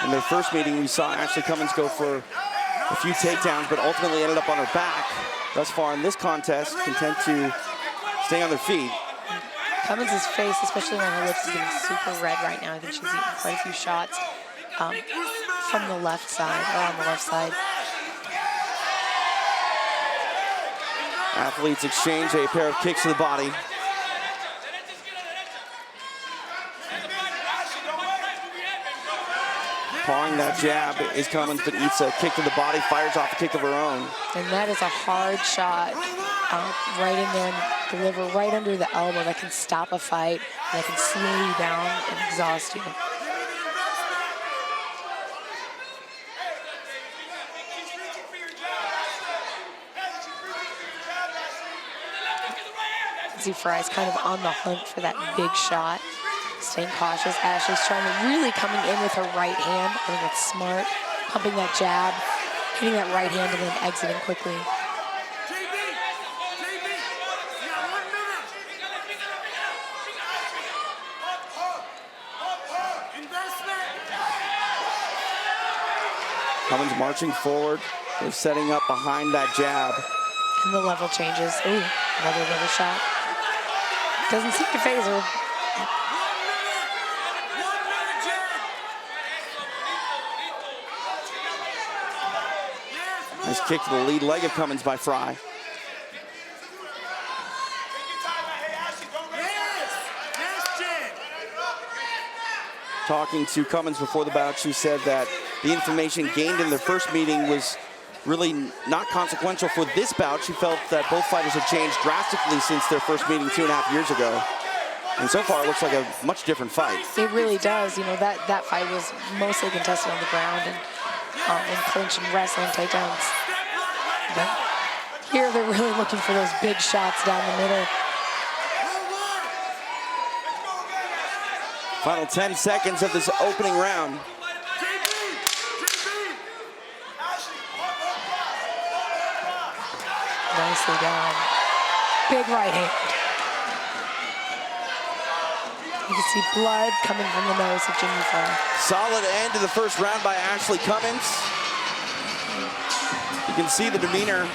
In their first meeting, we saw Ashley Cummins go for a few takedowns, but ultimately ended up on her back. Thus far in this contest, content to stay on their feet. Cummins' face, especially when her lips, is getting super red right now. I think she's eaten quite a few shots from the left side, or on the left side. Athletes exchange a pair of kicks to the body. Pawing that jab is Cummins, but eats a kick to the body, fires off a kick of her own. And that is a hard shot right in there and deliver right under the elbow that can stop a fight, and that can slow you down and exhaust you. See Frey's kind of on the hunt for that big shot. Staying cautious. Ashley's trying to really coming in with her right hand. I think it's smart. Pumping that jab, hitting that right hand, and then exiting quickly. Cummins marching forward. They're setting up behind that jab. And the level changes. Ooh, another little shot. Doesn't seem to phase her. Nice kick to the lead leg of Cummins by Frey. talking to Cummins before the bout, she said that the information gained in their first meeting was really not consequential for this bout. She felt that both fighters have changed drastically since their first meeting 2.5 years ago. And so far, it looks like a much different fight. It really does. You know, that fight was mostly contested on the ground and clinch and wrestling takedowns. But here, they're really looking for those big shots down the middle. Final 10 seconds of this opening round. Nicely done. Big right hand. You can see blood coming from the nose of Jimmy Frey. Solid end to the first round by Ashley Cummins. You can see the demeanor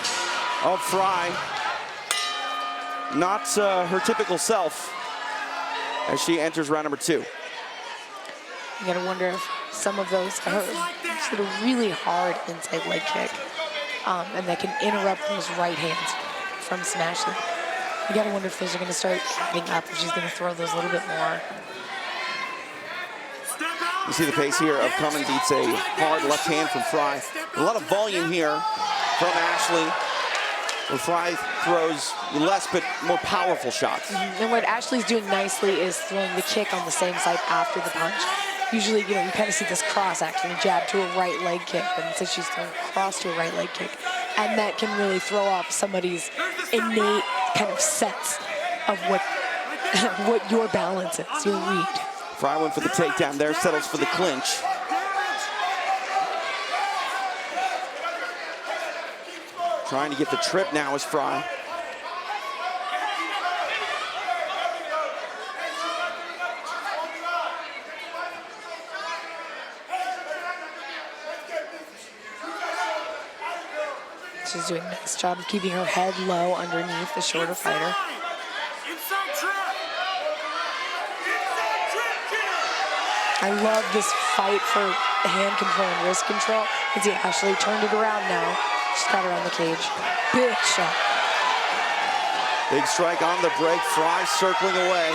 of Frey. Not her typical self as she enters round number 2. You gotta wonder if some of those are sort of really hard inside leg kick. And that can interrupt those right hands from smashing. You gotta wonder if those are gonna start adding up, if she's gonna throw those a little bit more. You see the pace here of Cummins eats a hard left hand from Frey. A lot of volume here from Ashley, where Frey throws less but more powerful shots. And what Ashley's doing nicely is throwing the kick on the same side after the punch. Usually, you know, you kind of see this cross action, a jab to a right leg kick, but instead she's throwing cross to a right leg kick. And that can really throw off somebody's innate kind of sense of what your balance is, your read. Frey went for the takedown there, settles for the clinch. Trying to get the trip now is Frey. She's doing a nice job of keeping her head low underneath the shorter fighter. I love this fight for hand control and wrist control. You can see Ashley turned it around now. She's got her on the cage. Big shot. Big strike on the break. Frey circling away.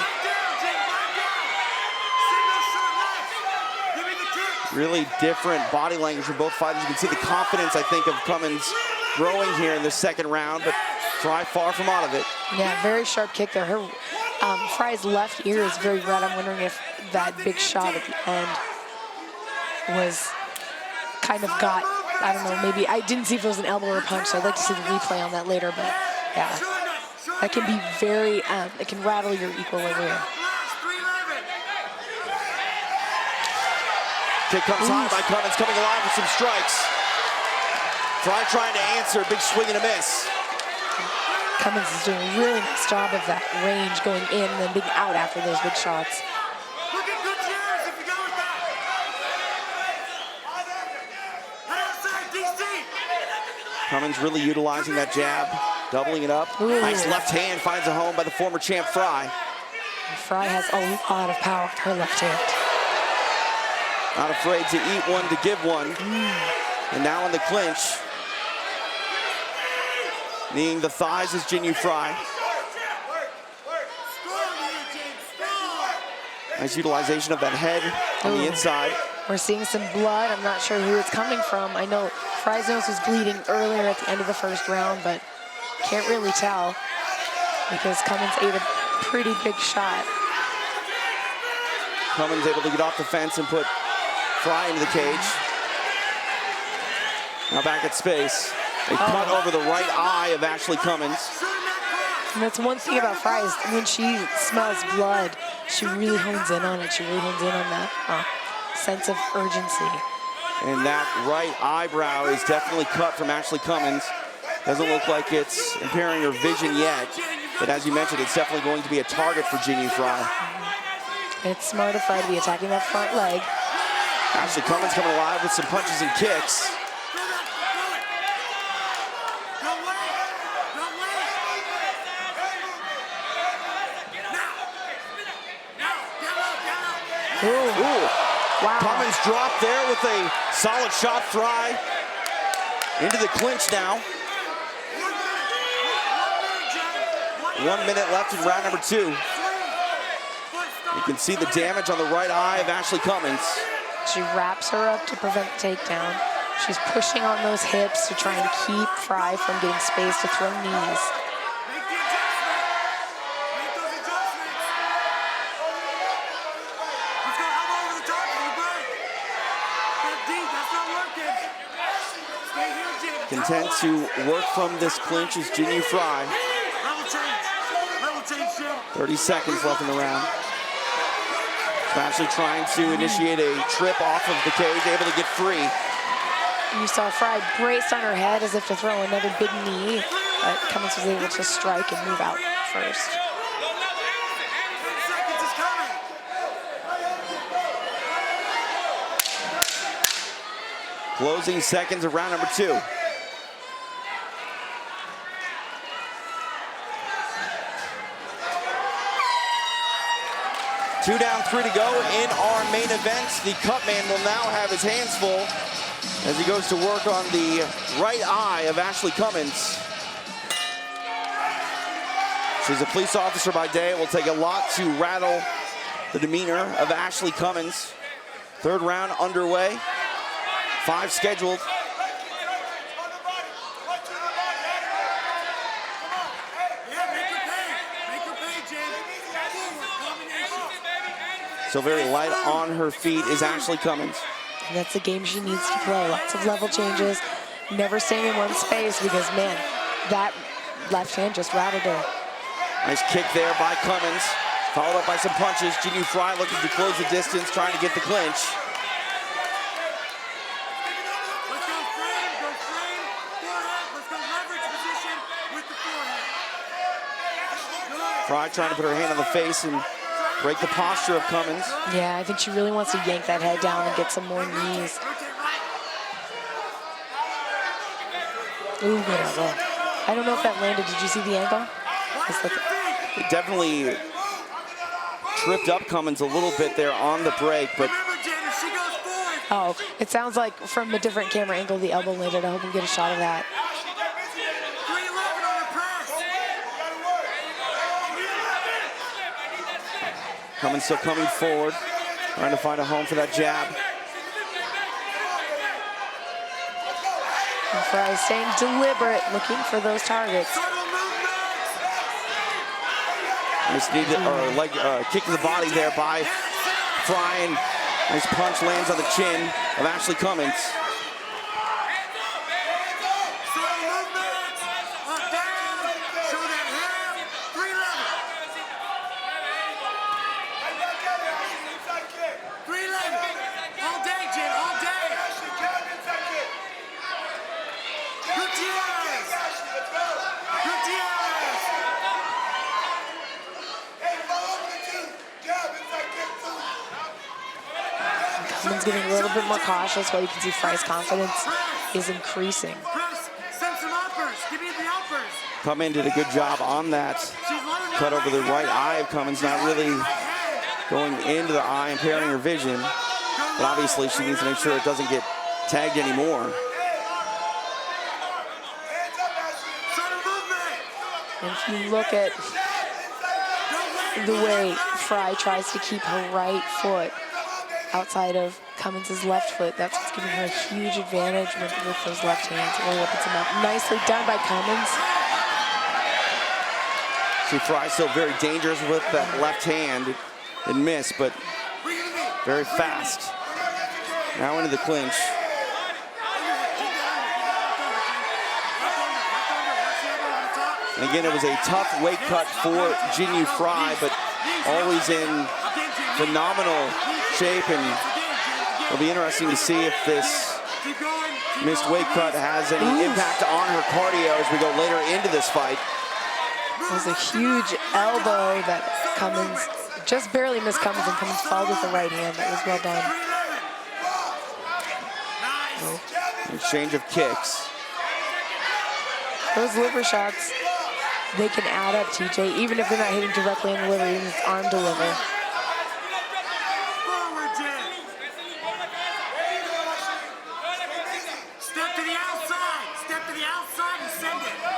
Really different body language from both fighters. You can see the confidence, I think, of Cummins growing here in the second round, but Frey far from out of it. Yeah, very sharp kick there. Her Frey's left ear is very red. I'm wondering if that big shot at the end was kind of got, I don't know, maybe, I didn't see if it was an elbow or a punch, so I'd like to see the replay on that later, but yeah. That can be very, it can rattle your equilibrium. Kick comes high by Cummins, coming alive with some strikes. Frey trying to answer, big swing and a miss. Cummins is doing a really nice job of that range going in and then being out after those big shots. Cummins really utilizing that jab, doubling it up. Ooh. Nice left hand finds a home by the former champ Frey. Frey has a lot of power with her left hand. Not afraid to eat one to give one. And now in the clinch. Kneeing the thighs is Jinyu Frey. Nice utilization of that head on the inside. We're seeing some blood. I'm not sure who it's coming from. I know Frey's nose was bleeding earlier at the end of the first round, but can't really tell because Cummins ate a pretty big shot. Cummins able to get off the fence and put Frey into the cage. Now back at space. A cut over the right eye of Ashley Cummins. And that's one thing about Frey is when she smells blood, she really hones in on it. She really hones in on that sense of urgency. And that right eyebrow is definitely cut from Ashley Cummins. Doesn't look like it's impairing her vision yet. But as you mentioned, it's definitely going to be a target for Jinyu Frey. It's smart of Frey to be attacking that front leg. Ashley Cummins coming alive with some punches and kicks. Ooh. Wow. Cummins dropped there with a solid shot. Frey into the clinch now. 1 minute left in round number 2. You can see the damage on the right eye of Ashley Cummins. She wraps her up to prevent the takedown. She's pushing on those hips to try and keep Frey from getting space to throw knees. Content to work from this clinch is Jinyu Frey. 30 seconds left in the round. Ashley trying to initiate a trip off of the cage, able to get free. You saw Frey braced on her head as if to throw another big knee, but Cummins was able to strike and move out first. Closing seconds of round number 2. Two down, 3 to go in our main event. The cut man will now have his hands full as he goes to work on the right eye of Ashley Cummins. She's a police officer by day. It will take a lot to rattle the demeanor of Ashley Cummins. Third round underway. 5 scheduled. So very light on her feet is Ashley Cummins. And that's the game she needs to play. Lots of level changes, never staying in one space because, man, that left hand just rattled her. Nice kick there by Cummins, followed up by some punches. Jinyu Frey looking to close the distance, trying to get the clinch. Frey trying to put her hand on the face and break the posture of Cummins. Yeah, I think she really wants to yank that head down and get some more knees. Ooh, good elbow. I don't know if that landed. Did you see the angle? It definitely tripped up Cummins a little bit there on the break, but... Oh, it sounds like from a different camera angle the elbow landed. I hope we get a shot of that. Cummins still coming forward, trying to find a home for that jab. And Frey staying deliberate, looking for those targets. Nice knee kick to the body there by Frey, and nice punch lands on the chin of Ashley Cummins. Cummins getting a little bit more cautious, while you can see Frey's confidence is increasing. Cummins did a good job on that cut over the right eye of Cummins, not really going into the eye, impairing her vision. But obviously she needs to make sure it doesn't get tagged anymore. And if you look at the way Frey tries to keep her right foot outside of Cummins' left foot, that's what's giving her a huge advantage with those left hands. It really opens them up. Nicely done by Cummins. See, Frey still very dangerous with that left hand. It missed, but very fast. Now into the clinch. And again, it was a tough weight cut for Jinyu Frey, but always in phenomenal shape, and it'll be interesting to see if this missed weight cut has any impact on her cardio as we go later into this fight. It was a huge elbow that Cummins just barely missed Cummins, and Cummins followed with the right hand. That was well done. Exchange of kicks. Those liver shots, they can add up, TJ, even if they're not hitting directly in the liver, even if it's arm to liver.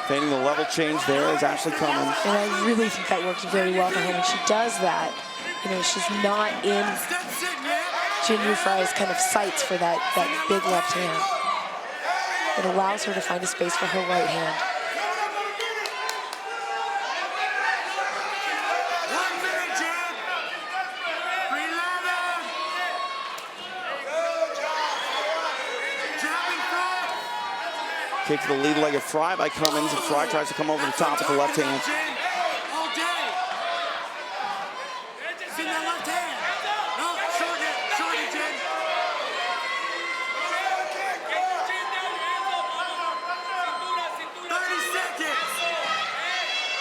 Feigning the level change there is Ashley Cummins. And I really think that works very well for her when she does that. you know, she's not in Jin Frey's kind of sights for that big left hand. It allows her to find a space for her right hand. Kick to the lead leg of Frey by Cummins, and Frey tries to come over the top with the left hand.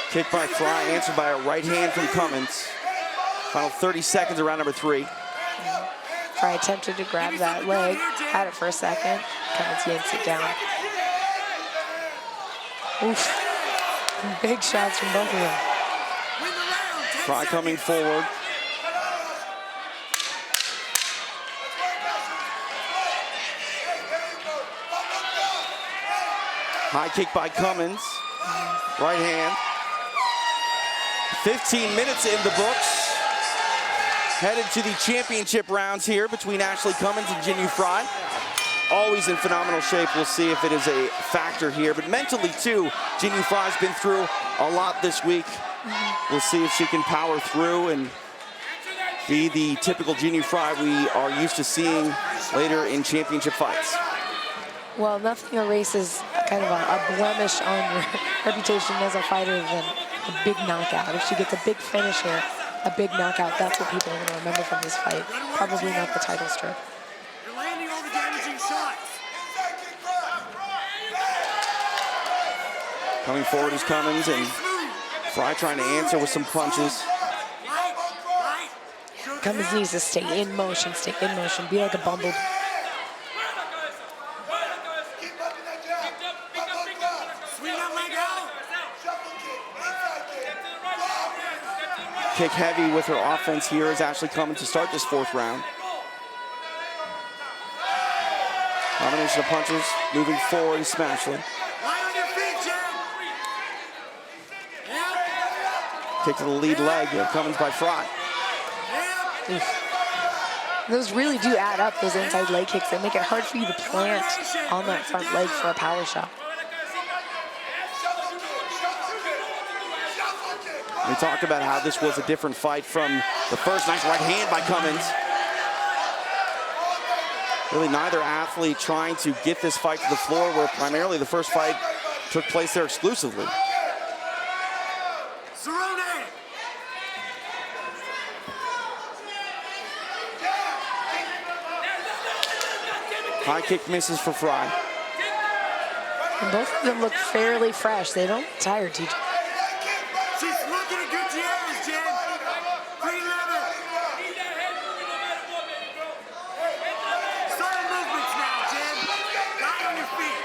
Kick by Frey, answered by a right hand from Cummins. Final 30 seconds of round number 3. Frey attempted to grab that leg, had it for a second. Cummins yanks it down. Oof. Big shots from both of them. Frey coming forward. High kick by Cummins. Right hand. 15 minutes in the books. Headed to the championship rounds here between Ashley Cummins and Jin Frey. Always in phenomenal shape. We'll see if it is a factor here. But mentally, too, Jin Frey's been through a lot this week. We'll see if she can power through and be the typical Jin Frey we are used to seeing later in championship fights. Well, nothing erases kind of a blemish on your reputation as a fighter than a big knockout. If she gets a big finish here, a big knockout, that's what people are going to remember from this fight. Probably not the title strip. You're landing all the damaging shots. Coming forward is Cummins, and Frey trying to answer with some punches. Cummins needs to stay in motion, be like a bumblebee. Kick heavy with her offense here as Ashley Cummins to start this 4th round. Combination of punches, moving forward and smashing. Kick to the lead leg, Cummins by Frey. Those really do add up, those inside leg kicks. They make it hard for you to plant on that front leg for a power shot. We talked about how this was a different fight from the first. Nice right hand by Cummins. Really neither athlete trying to get this fight to the floor, where primarily the first fight took place there exclusively. High kick misses for Frey. And both of them look fairly fresh. They don't look tired, TJ. She's looking at Gutierrez, Jen. Relive. Sudden movements now, Jen. Lie on your feet.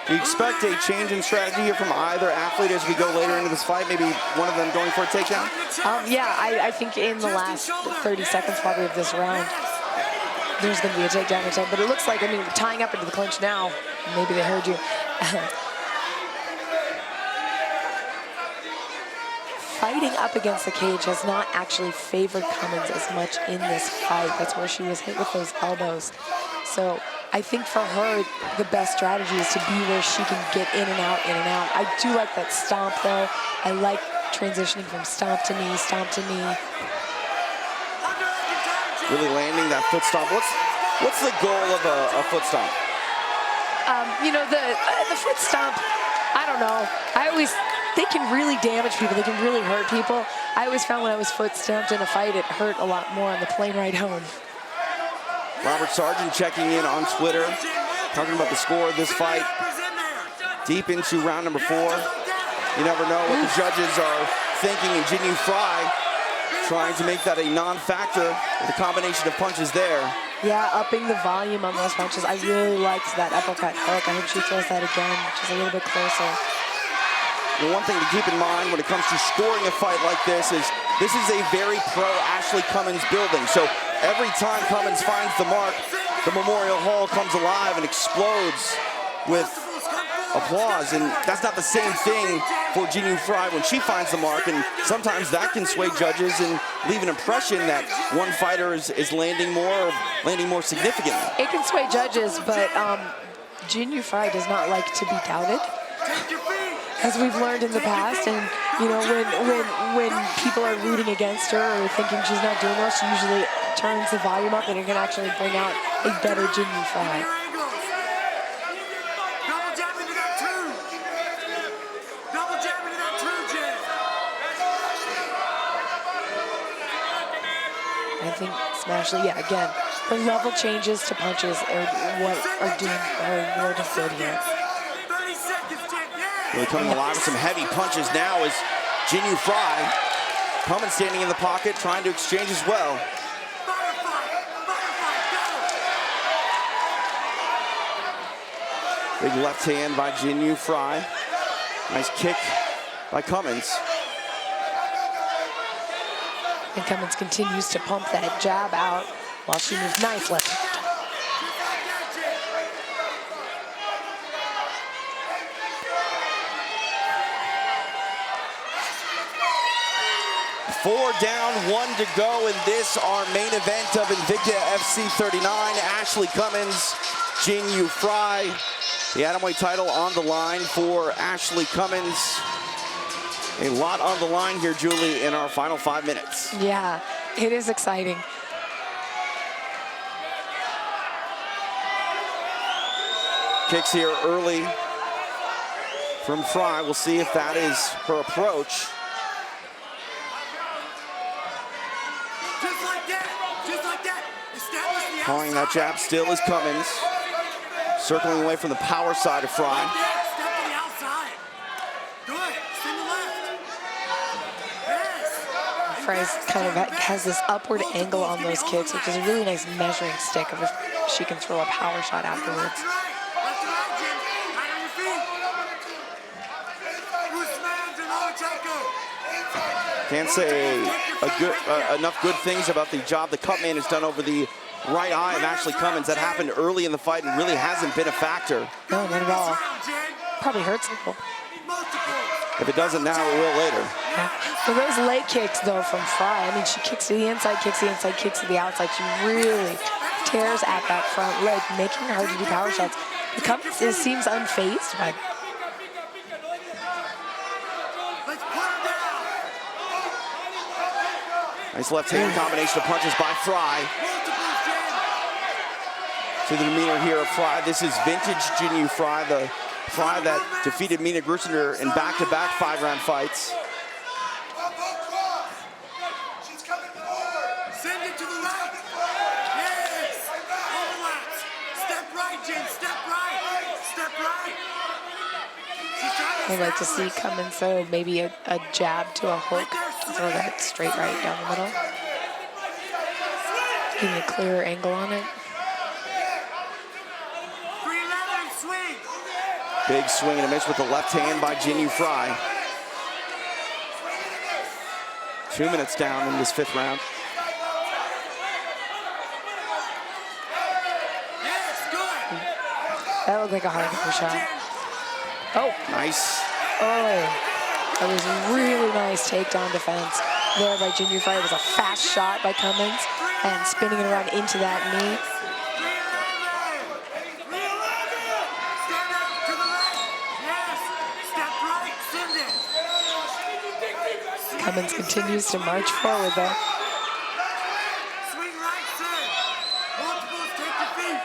Do you expect a change in strategy here from either athlete as we go later into this fight? Maybe one of them going for a takedown? Yeah, I think in the last 30 seconds probably of this round, there's going to be a takedown attempt. But it looks like, I mean, we're tying up into the clinch now. Maybe they heard you. Fighting up against the cage has not actually favored Cummins as much in this fight. That's where she was hit with those elbows. So I think for her, the best strategy is to be where she can get in and out, in and out. I do like that stomp, though. I like transitioning from stomp to knee, stomp to knee. Really landing that foot stomp. What's the goal of a foot stomp? You know, the foot stomp, I don't know. They can really damage people. They can really hurt people. I always found when I was foot stamped in a fight, it hurt a lot more on the plane ride home. Robert Sargent checking in on Twitter, talking about the score of this fight. Deep into round number 4. You never know what the judges are thinking, and Jin Frey trying to make that a non-factor with a combination of punches there. Yeah, upping the volume on those punches. I really liked that uppercut hook. I hope she throws that again, just a little bit closer. The one thing to keep in mind when it comes to scoring a fight like this is a very pro Ashley Cummins building. So every time Cummins finds the mark, the Memorial Hall comes alive and explodes with applause. And that's not the same thing for Jinh Frey when she finds the mark, and sometimes that can sway judges and leave an impression that one fighter is landing more significantly. It can sway judges, but Jinh Frey does not like to be doubted, as we've learned in the past. And you know, when people are rooting against her or thinking she's not doing well, she usually turns the volume up, and it can actually bring out a better Jinh Frey. I think Smashley, yeah, again, the level changes to punches are what are doing her more to good here. Really coming alive with some heavy punches now is Jinh Frey. Cummins standing in the pocket, trying to exchange as well. Big left hand by Jinh Frey. Nice kick by Cummins. And Cummins continues to pump that jab out while she moves nice left. Four down, one to go in this, our main event of Invicta FC 39. Ashley Cummins, Jinh Frey. The Atomweight title on the line for Ashley Cummins. A lot on the line here, Julie, in our final 5 minutes. Yeah, it is exciting. Kicks here early from Frey. We'll see if that is her approach. Calling that jab still is Cummins. Circling away from the power side of Frey. Frey kind of has this upward angle on those kicks, which is a really nice measuring stick of if she can throw a power shot afterwards. Can't say enough good things about the job the Cutman has done over the right eye of Ashley Cummins. That happened early in the fight and really hasn't been a factor. No, not at all. Probably hurts a little. If it doesn't now, it will later. Yeah. For those leg kicks, though, from Frey, I mean, she kicks to the inside, kicks to the inside, kicks to the outside. She really tears at that front leg, making it hard to do power shots. The Cummins seems unfazed by. Nice left-hand combination of punches by Frey. See the demeanor here of Frey. This is vintage Jinh Frey, the Frey that defeated Mina Grusinder in back-to-back 5-round fights. She's coming forward. Send it to the right. Yes. Overlaps. Step right, Jinh. Step right. Step right. I'd like to see Cummins throw maybe a jab to a hook, throw that straight right down the middle. Give me a clearer angle on it. Big swing and a miss with the left hand by Jinh Frey. 2 minutes down in this 5th round. That looked like a hard hitter shot. Oh. Nice. Oh. That was a really nice takedown defense there by Jinh Frey. It was a fast shot by Cummins and spinning it around into that knee. Cummins continues to march forward there. Swing right, sir. Multiples, take your feet.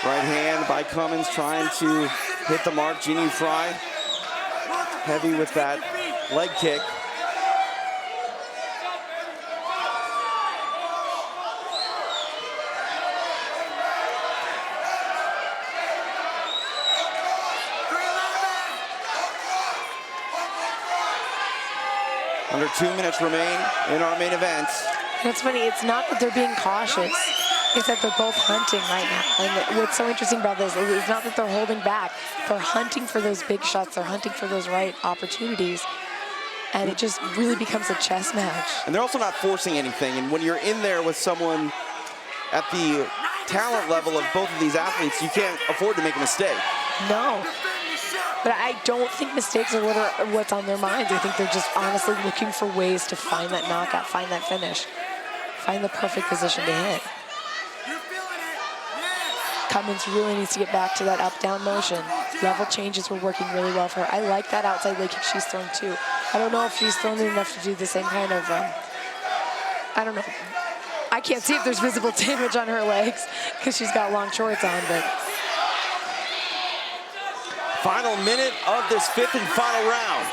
Right hand by Cummins trying to hit the mark. Jinh Frey heavy with that leg kick. Under 2 minutes remain in our main event. That's funny, it's not that they're being cautious. is that they're both hunting right now. And what's so interesting about this is not that they're holding back. They're hunting for those big shots. They're hunting for those right opportunities. And it just really becomes a chess match. And they're also not forcing anything. And when you're in there with someone at the talent level of both of these athletes, you can't afford to make a mistake. No. But I don't think mistakes are what's on their minds. I think they're just honestly looking for ways to find that knockout, find that finish, find the perfect position to hit. Cummins really needs to get back to that up-down motion. Level changes were working really well for her. I like that outside leg kick she's thrown too. I don't know if she's thrown it enough to do the same kind of, I don't know. I can't see if there's visible damage on her legs because she's got long shorts on, but. Final minute of this fifth and final round.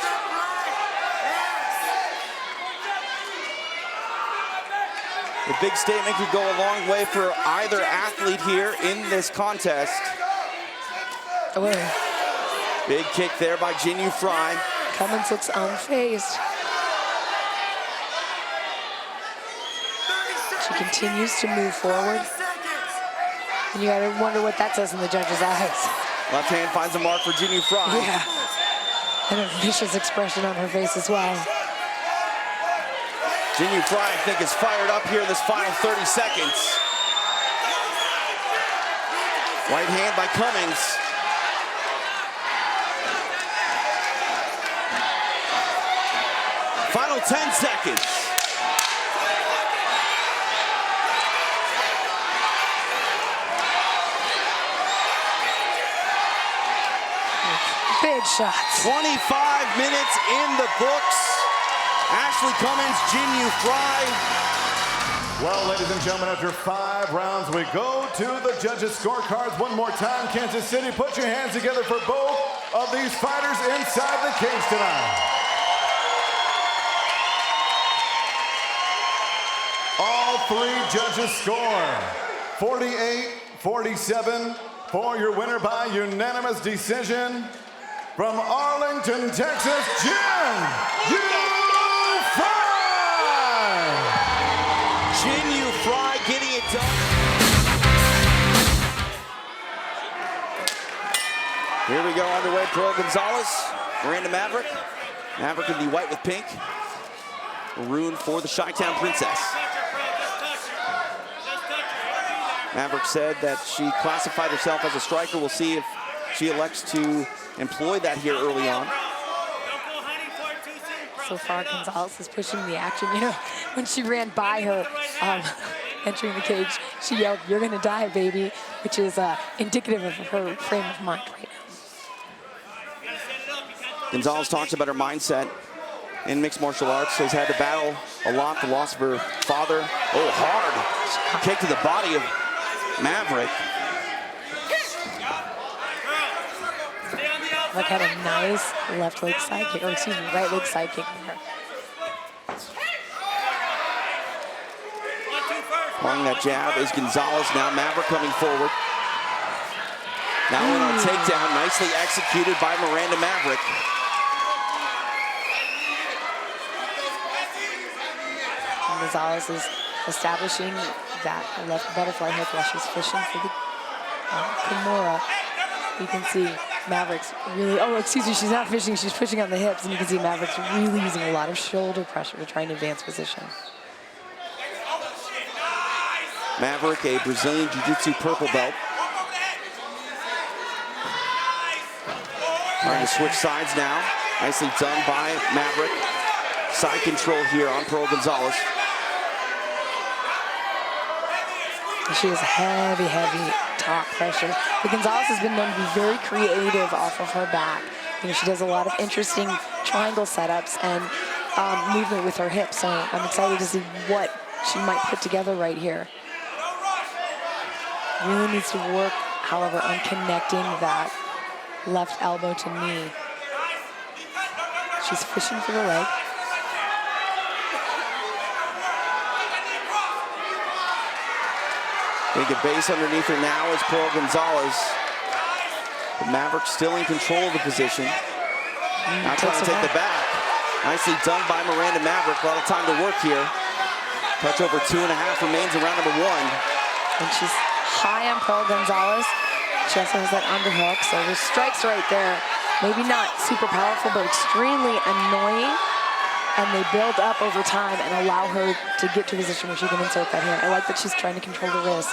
The big statement could go a long way for either athlete here in this contest. Oh. Big kick there by Jinyu Frey. Cummins looks unfazed. She continues to move forward. And you gotta wonder what that says in the judge's eyes. Left hand finds a mark for Jinyu Frey. Yeah. And a vicious expression on her face as well. Jinyu Frey, I think, is fired up here in this final 30 seconds. Right hand by Cummins. Final 10 seconds. Big shots. 25 minutes in the books. Ashley Cummins, Jinyu Frey. Well, ladies and gentlemen, after 5 rounds, we go to the judges' scorecards one more time. Kansas City, put your hands together for both of these fighters inside the cage tonight. All 3 judges score 48-47 for your winner by unanimous decision from Arlington, Texas, Jinyu Frey getting it done. Here we go, underway. Pearl Gonzalez, Miranda Maverick. Maverick in the white with pink. Maroon for the Chi-Town Princess. Maverick said that she classified herself as a striker. We'll see if she elects to employ that here early on. So far, Gonzalez is pushing the action. You know, when she ran by her entering the cage, she yelled, "You're gonna die, baby," which is indicative of her frame of mind right now. Gonzalez talks about her mindset in mixed martial arts. Has had to battle a lot, the loss of her father. Oh, hard kick to the body of Maverick. Like had a nice left leg side kick, or excuse me, right leg side kick there. Along that jab is Gonzalez. Now Maverick coming forward. Now in on takedown, nicely executed by Miranda Maverick. And Gonzalez is establishing that left butterfly hook while she's fishing for the Kimura. You can see Maverick's really, oh, excuse me, she's not fishing, she's pushing on the hips, and you can see Maverick's really using a lot of shoulder pressure to try and advance position. Maverick, a Brazilian Jiu-Jitsu purple belt. Trying to switch sides now. Nicely done by Maverick. Side control here on Pearl Gonzalez. She has heavy, heavy top pressure. But Gonzalez has been known to be very creative off of her back. You know, she does a lot of interesting triangle setups and movement with her hips. So I'm excited to see what she might put together right here. Really needs to work, however, on connecting that left elbow to knee. She's fishing for the leg. They get base underneath her now is Pearl Gonzalez. But Maverick still in control of the position. Now trying to take the back. Nicely done by Miranda Maverick. A lot of time to work here. Touch over 2.5 remains in round number 1. And she's high on Pearl Gonzalez. She also has that underhook, so there's strikes right there. Maybe not super powerful, but extremely annoying. And they build up over time and allow her to get to a position where she can insert that hand. I like that she's trying to control the wrist.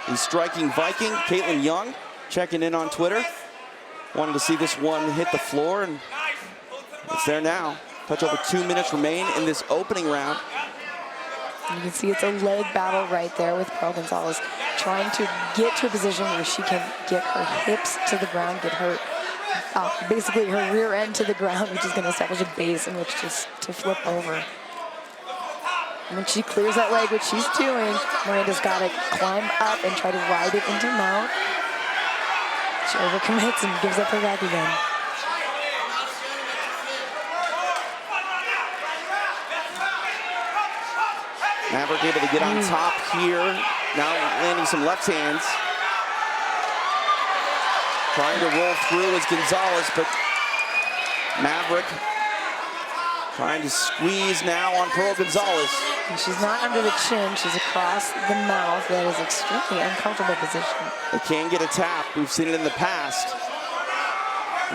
The striking Viking, Caitlin Young, checking in on Twitter. Wanted to see this one hit the floor, and it's there now. Touch over 2 minutes remain in this opening round. You can see it's a leg battle right there with Pearl Gonzalez, trying to get to a position where she can get her hips to the ground, get her, basically her rear end to the ground, which is going to establish a base in which to flip over. And when she clears that leg, which she's doing, Miranda's got to climb up and try to ride it into mount. She overcommits and gives up her back again. Maverick able to get on top here. Now landing some left hands. Trying to roll through is Gonzalez, but Maverick trying to squeeze now on Pearl Gonzalez. And she's not under the chin, she's across the mouth. That is extremely uncomfortable position. It can get a tap. We've seen it in the past.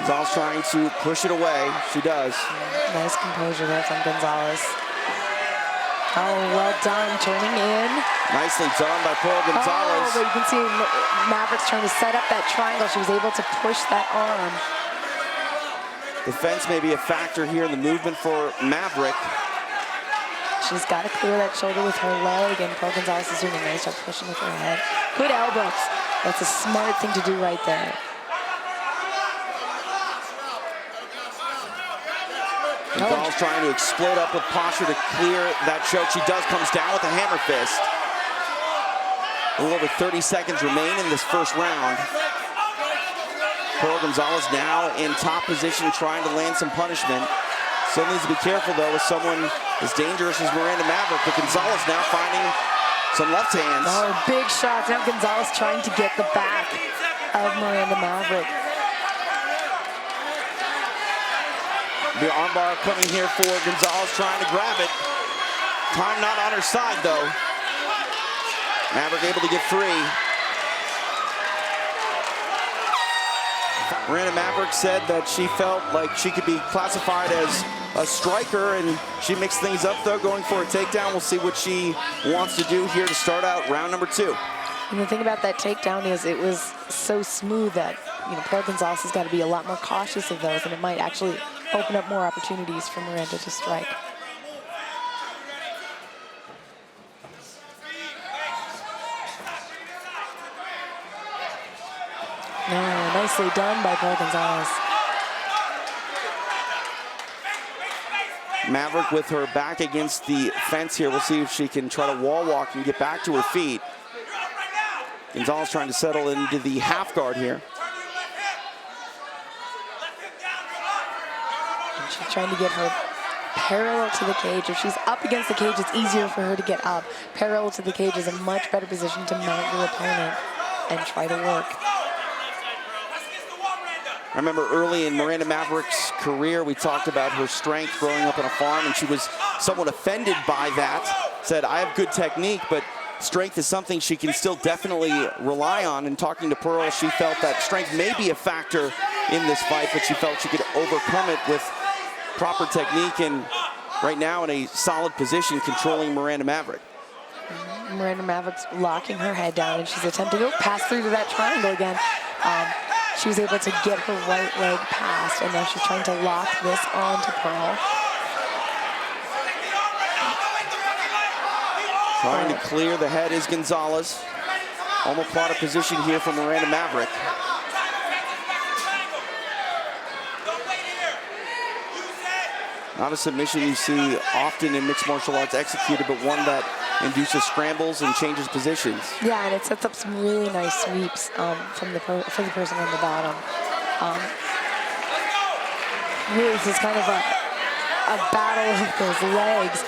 Gonzalez trying to push it away. She does. Nice composure there from Gonzalez. Oh, well done, turning in. Nicely done by Pearl Gonzalez. Oh, but you can see Maverick's trying to set up that triangle. She was able to push that arm. Defense may be a factor here in the movement for Maverick. She's got to clear that shoulder with her leg, and Pearl Gonzalez is doing a nice job pushing with her head. Good elbows. That's a smart thing to do right there. Gonzalez trying to exploit up with posture to clear that choke. She does, comes down with a hammer fist. A little over 30 seconds remain in this first round. Pearl Gonzalez now in top position, trying to land some punishment. Still needs to be careful though with someone as dangerous as Miranda Maverick, but Gonzalez now finding some left hands. Oh, big shots. Now Gonzalez trying to get the back of Miranda Maverick. The armbar coming here for Gonzalez, trying to grab it. Time not on her side though. Maverick able to get free. Miranda Maverick said that she felt like she could be classified as a striker, and she mixed things up though, going for a takedown. We'll see what she wants to do here to start out round number 2. And the thing about that takedown is it was so smooth that, Pearl Gonzalez has got to be a lot more cautious of those, and it might actually open up more opportunities for Miranda to strike. No, nicely done by Pearl Gonzalez. Maverick with her back against the fence here. We'll see if she can try to wall walk and get back to her feet. Gonzalez trying to settle into the half guard here. And she's trying to get her parallel to the cage. If she's up against the cage, it's easier for her to get up. Parallel to the cage is a much better position to mount your opponent and try to work. I remember early in Miranda Maverick's career, we talked about her strength growing up on a farm, and she was somewhat offended by that. Said, I have good technique, but strength is something she can still definitely rely on. And talking to Pearl, she felt that strength may be a factor in this fight, but she felt she could overcome it with proper technique, and right now in a solid position controlling Miranda Maverick. Miranda Maverick's locking her head down, and she's attempting to pass through to that triangle again. She was able to get her right leg past, and now she's trying to lock this onto Pearl. Trying to clear the head is Gonzalez. Omoplata position here for Miranda Maverick. Not a submission you see often in mixed martial arts executed, but one that induces scrambles and changes positions. Yeah, and it sets up some really nice sweeps for the person on the bottom. Really, this is kind of a battle of those legs.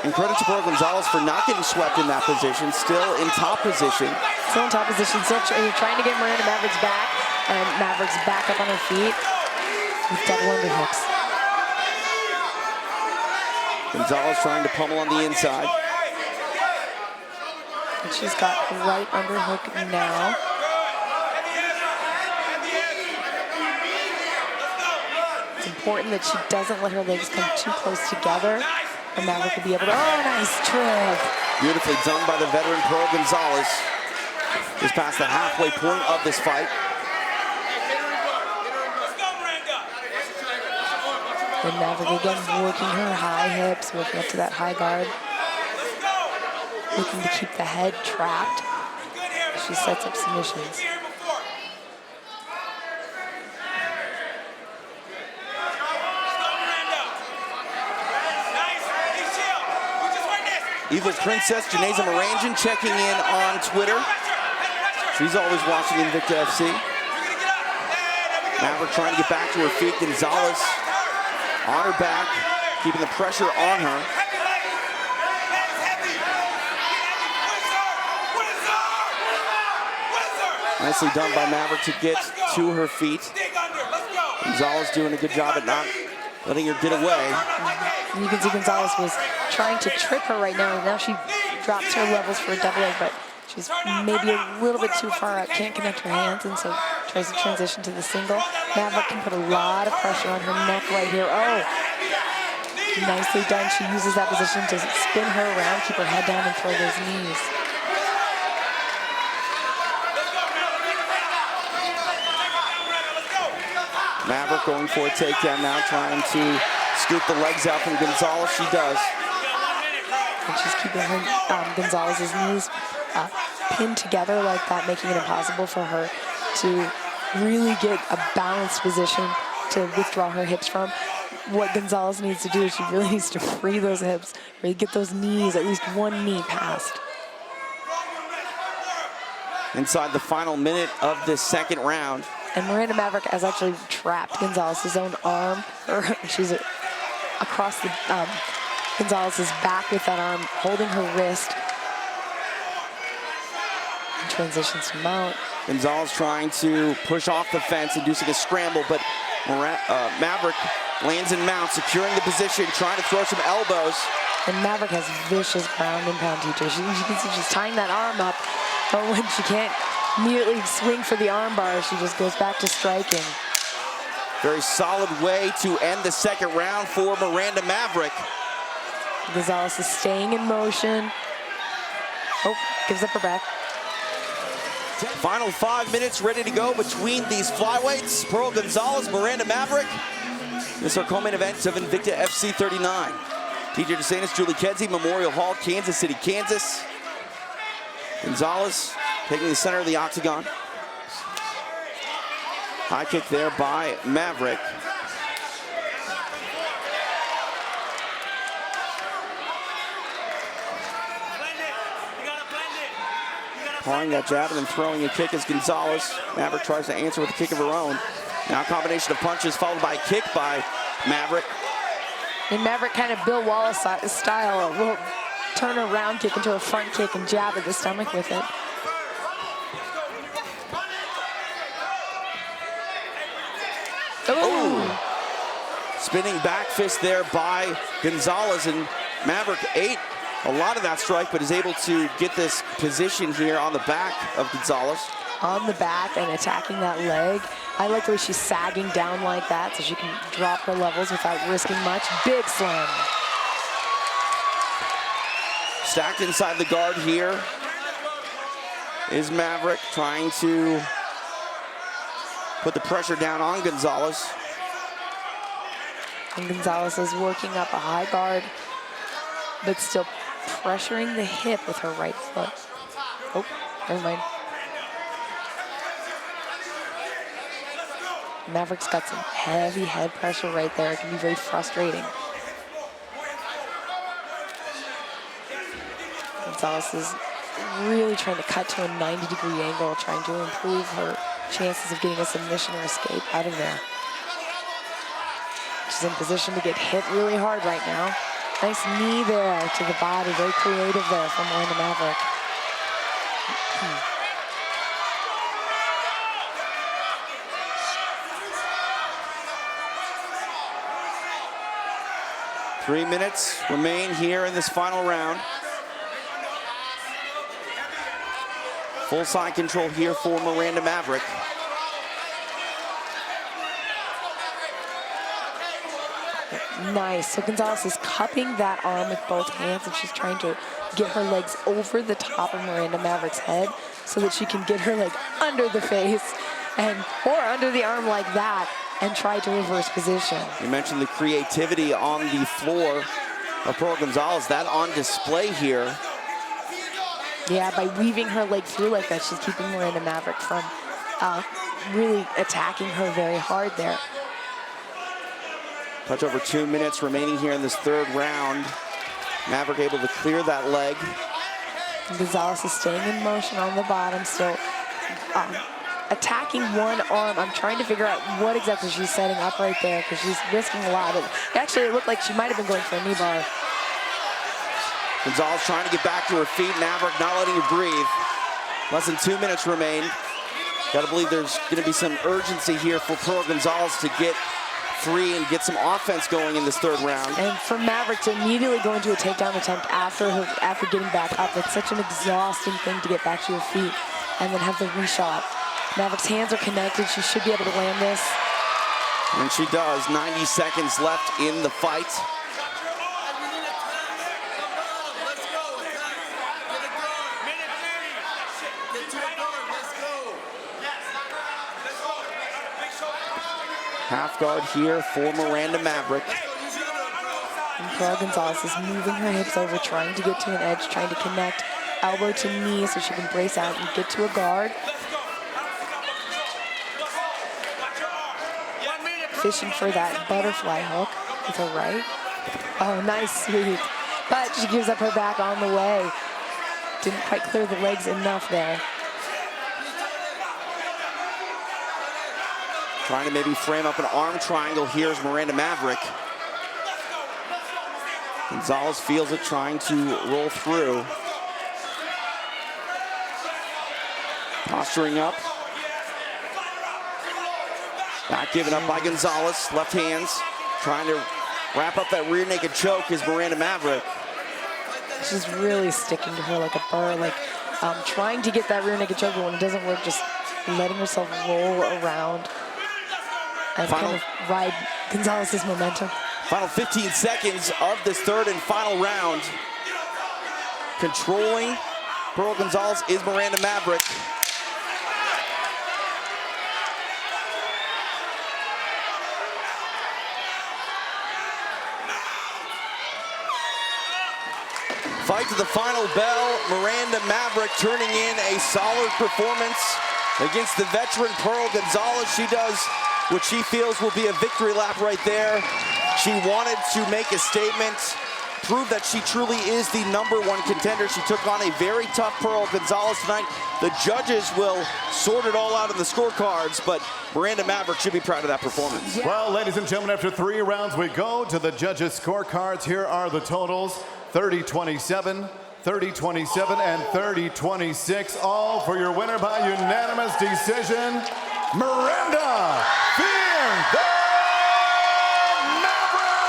And credit to Pearl Gonzalez for not getting swept in that position, still in top position. Still in top position, still trying to get Miranda Maverick's back, and Maverick's back up on her feet with double underhooks. Gonzalez trying to pummel on the inside. And she's got right underhook now. It's important that she doesn't let her legs come too close together. And Maverick will be able to, oh, nice trip. Beautifully done by the veteran Pearl Gonzalez. Just past the halfway point of this fight. And Maverick again working her high hips, working up to that high guard. Looking to keep the head trapped as she sets up submissions. Evil Princess Janeza Morangen checking in on Twitter. She's always watching Invicta FC. Maverick trying to get back to her feet. Gonzalez on her back, keeping the pressure on her. Nicely done by Maverick to get to her feet. Gonzalez doing a good job at not letting her get away. You can see Gonzalez was trying to trip her right now, and now she drops her levels for a double leg, but she's maybe a little bit too far out, can't connect her hands, and so tries to transition to the single. Maverick can put a lot of pressure on her neck right here. Oh, nicely done. She uses that position to spin her around, keep her head down, and throw those knees. Maverick going for a takedown now, trying to scoop the legs out from Gonzalez. She does. And she's keeping her Gonzalez's knees pinned together like that, making it impossible for her to really get a balanced position to withdraw her hips from. What Gonzalez needs to do is she really needs to free those hips, really get those knees, at least one knee past. Inside the final minute of this second round. And Miranda Maverick has actually trapped Gonzalez's own arm. She's across the Gonzalez's back with that arm, holding her wrist. And transitions to mount. Gonzalez trying to push off the fence, inducing a scramble, but Maverick lands in mount, securing the position, trying to throw some elbows. And Maverick has vicious ground and pound teacher. You can see she's tying that arm up, but when she can't immediately swing for the arm bar, she just goes back to striking. Very solid way to end the second round for Miranda Maverick. Gonzalez is staying in motion. Oh, gives up her back. Final 5 minutes ready to go between these flyweights. Pearl Gonzalez, Miranda Maverick. This is our co-main event of Invicta FC 39. TJ DeSantis, Julie Kedzie, Memorial Hall, Kansas City, Kansas. Gonzalez taking the center of the octagon. High kick there by Maverick. Applying that jab and then throwing a kick as Gonzalez. Maverick tries to answer with a kick of her own. Now a combination of punches followed by a kick by Maverick. And Maverick kind of Bill Wallace style, a little turn around kick into a front kick and jab at the stomach with it. Oh! Spinning back fist there by Gonzalez, and Maverick ate a lot of that strike, but is able to get this position here on the back of Gonzalez. On the back and attacking that leg. I like the way she's sagging down like that so she can drop her levels without risking much. Big slam. Stacked inside the guard here is Maverick, trying to put the pressure down on Gonzalez. And Gonzalez is working up a high guard, but still pressuring the hip with her right foot. Oh, never mind. Maverick's got some heavy head pressure right there. It can be very frustrating. Gonzalez is really trying to cut to a 90-degree angle, trying to improve her chances of getting a submission or escape out of there. She's in position to get hit really hard right now. Nice knee there to the body, very creative there from Miranda Maverick. 3 minutes remain here in this final round. Full side control here for Miranda Maverick. Nice. So Gonzalez is cupping that arm with both hands, and she's trying to get her legs over the top of Miranda Maverick's head so that she can get her leg under the face or under the arm like that and try to reverse position. You mentioned the creativity on the floor of Pearl Gonzalez. That on display here. Yeah, by weaving her leg through like that, she's keeping Miranda Maverick from really attacking her very hard there. Touch over 2 minutes remaining here in this third round. Maverick able to clear that leg. Gonzalez is staying in motion on the bottom, still attacking one arm. I'm trying to figure out what exactly she's setting up right there because she's risking a lot. Actually, it looked like she might have been going for a knee bar. Gonzalez trying to get back to her feet. Maverick not letting her breathe. Less than 2 minutes remain. Got to believe there's going to be some urgency here for Pearl Gonzalez to get free and get some offense going in this third round. And for Maverick to immediately go into a takedown attempt after getting back up, it's such an exhausting thing to get back to your feet and then have the reshot. Maverick's hands are connected. She should be able to land this. And she does. 90 seconds left in the fight. Half guard here for Miranda Maverick. And Pearl Gonzalez is moving her hips over, trying to get to an edge, trying to connect elbow to knee so she can brace out and get to a guard. Fishing for that butterfly hook with her right. Oh, nice sweep. But she gives up her back on the way. Didn't quite clear the legs enough there. Trying to maybe frame up an arm triangle. Here's Miranda Maverick. Gonzalez feels it, trying to roll through. Posturing up. Not given up by Gonzalez. Left hands. Trying to wrap up that rear naked choke is Miranda Maverick. She's really sticking to her like a burr, like trying to get that rear naked choke, but when it doesn't work, just letting herself roll around and kind of ride Gonzalez's momentum. Final 15 seconds of this third and final round. Controlling Pearl Gonzalez is Miranda Maverick. Fight to the final bell. Miranda Maverick turning in a solid performance against the veteran Pearl Gonzalez. She does what she feels will be a victory lap right there. She wanted to make a statement, prove that she truly is the #1 contender. She took on a very tough Pearl Gonzalez tonight. The judges will sort it all out in the scorecards, but Miranda Maverick should be proud of that performance. Well, ladies and gentlemen, after 3 rounds, we go to the judges' scorecards. Here are the totals: 30-27, 30-27, and 30-26. All for your winner by unanimous decision, Miranda Maverick!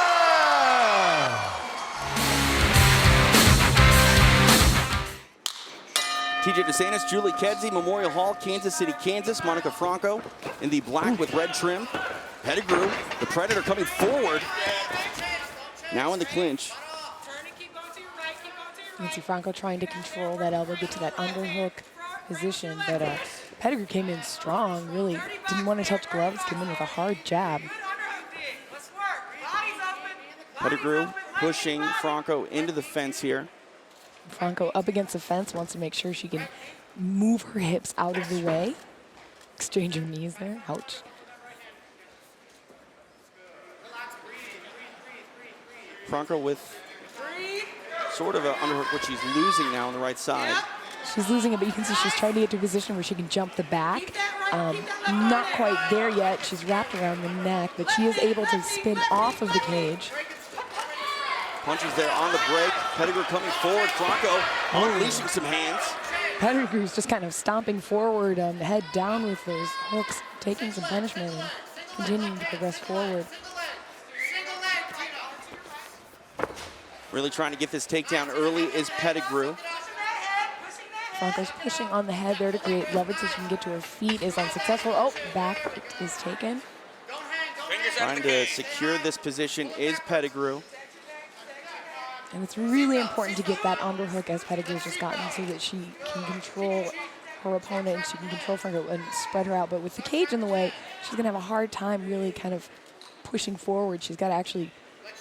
TJ DeSantis, Julie Kedzie, Memorial Hall, Kansas City, Kansas. Monica Franco in the black with red trim. Pedigrew, the Predator coming forward. Now in the clinch. Nancy Franco trying to control that elbow, get to that underhook position, but Pedigrew came in strong, really didn't want to touch gloves, came in with a hard jab. Pedigrew pushing Franco into the fence here. Franco up against the fence, wants to make sure she can move her hips out of the way. Exchange her knees there, ouch. Franco with sort of an underhook, which she's losing now on the right side. She's losing it, but you can see she's trying to get to a position where she can jump the back. Not quite there yet. She's wrapped around the neck, but she is able to spin off of the cage. Punches there on the break. Pedigrew coming forward. Franco unleashing some hands. Pedigrew's just kind of stomping forward, head down with those hooks, taking some punishment and continuing to progress forward. Really trying to get this takedown early is Pedigrew. Franco's pushing on the head there to create leverage so she can get to her feet. Is unsuccessful. Oh, back is taken. Trying to secure this position is Pedigrew. And it's really important to get that underhook as Pedigrew's just gotten so that she can control her opponent and she can control Franco and spread her out. But with the cage in the way, she's going to have a hard time really kind of pushing forward. She's got to actually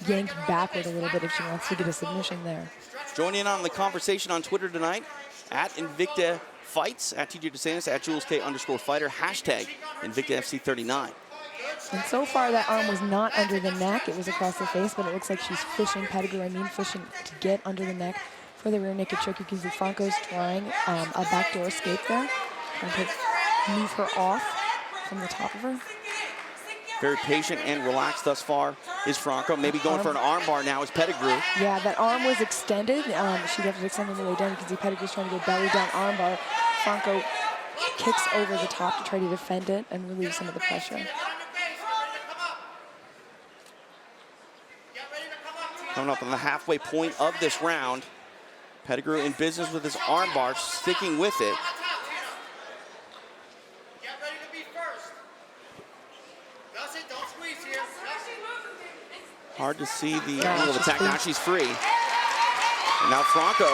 yank backward a little bit if she wants to get a submission there. Join in on the conversation on Twitter tonight at Invicta Fights, at TJ DeSantis, at JulesK_fighter, hashtag Invicta FC 39. And so far, that arm was not under the neck. It was across the face, but it looks like she's fishing Pedigrew. Fishing to get under the neck for the rear naked choke. You can see Franco's trying a backdoor escape there. Trying to move her off from the top of her. Very patient and relaxed thus far is Franco. Maybe going for an arm bar now is Pedigrew. Yeah, that arm was extended. She left it extended all the way down. You can see Pedigrew's trying to go belly down arm bar. Franco kicks over the top to try to defend it and relieve some of the pressure. Coming up on the halfway point of this round. Pedigrew in business with his arm bar, sticking with it. Get ready to be first. That's it, don't squeeze here. Hard to see the angle of attack. Now she's free. And now Franco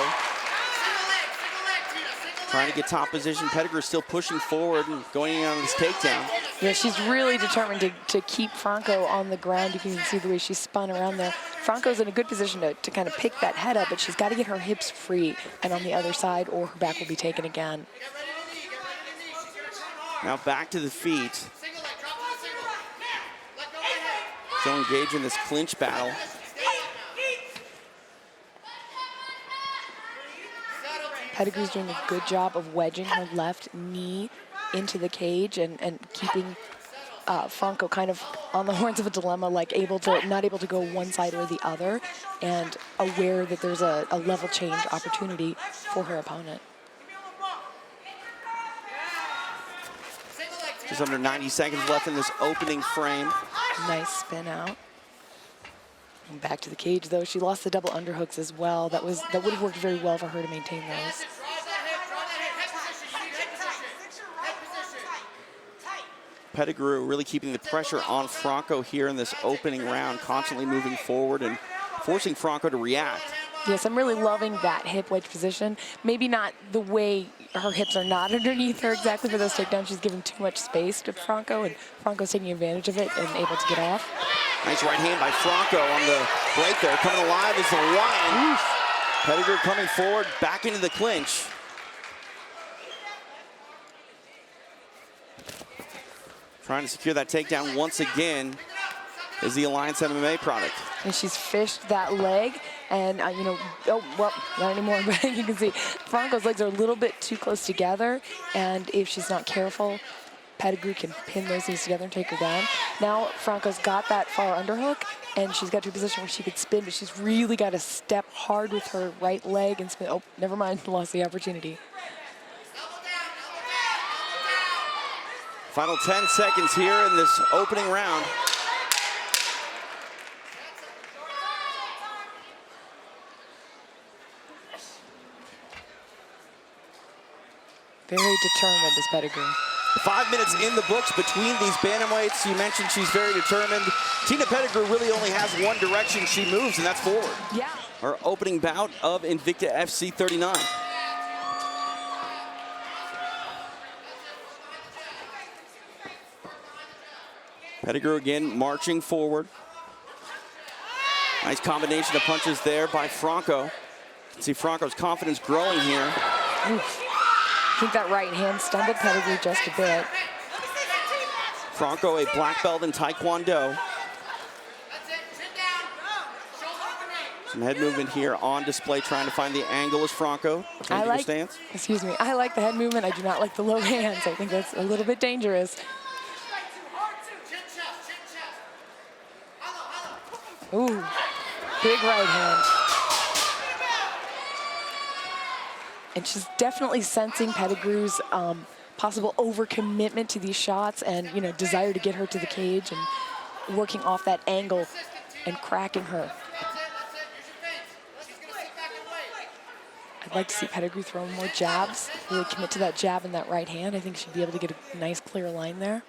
trying to get top position. Pedigrew still pushing forward and going in on this takedown. Yeah, she's really determined to keep Franco on the ground. You can see the way she spun around there. Franco's in a good position to kind of pick that head up, but she's got to get her hips free and on the other side or her back will be taken again. Now back to the feet. Still engaged in this clinch battle. Pedigrew's doing a good job of wedging her left knee into the cage and keeping Franco kind of on the horns of a dilemma, like not able to go one side or the other, and aware that there's a level change opportunity for her opponent. Just under 90 seconds left in this opening frame. Nice spin out. And back to the cage though. She lost the double underhooks as well. That would have worked very well for her to maintain those. Pedigrew really keeping the pressure on Franco here in this opening round, constantly moving forward and forcing Franco to react. Yes, I'm really loving that hip wedge position. Maybe not the way her hips are not underneath her exactly for those takedowns. She's giving too much space to Franco, and Franco's taking advantage of it and able to get off. Nice right hand by Franco on the break there. Coming alive is the line. Pedigrew coming forward, back into the clinch. Trying to secure that takedown once again is the Alliance MMA product. And she's fished that leg, and oh, well, not anymore, but you can see Franco's legs are a little bit too close together, and if she's not careful, Pedigrew can pin those knees together and take her down. Now Franco's got that far underhook, and she's got to a position where she could spin, but she's really got to step hard with her right leg and spin. Oh, never mind, lost the opportunity. Final 10 seconds here in this opening round. Very determined is Pedigrew. 5 minutes in the books between these bantamweights. You mentioned she's very determined. Tina Pedigrew really only has one direction she moves, and that's forward. Yeah. Our opening bout of Invicta FC 39. Pedigrew again marching forward. Nice combination of punches there by Franco. You can see Franco's confidence growing here. Oof. I think that right hand stumbled Pedigrew just a bit. Franco, a black belt in Taekwondo. Some head movement here on display, trying to find the angle as Franco. I like the head movement. I do not like the low hands. I think that's a little bit dangerous. Ooh, big right hand. And she's definitely sensing Pedigrew's possible overcommitment to these shots and, desire to get her to the cage and working off that angle and cracking her. I'd like to see Pedigrew throw more jabs, really commit to that jab and that right hand. I think she'd be able to get a nice, clear line there.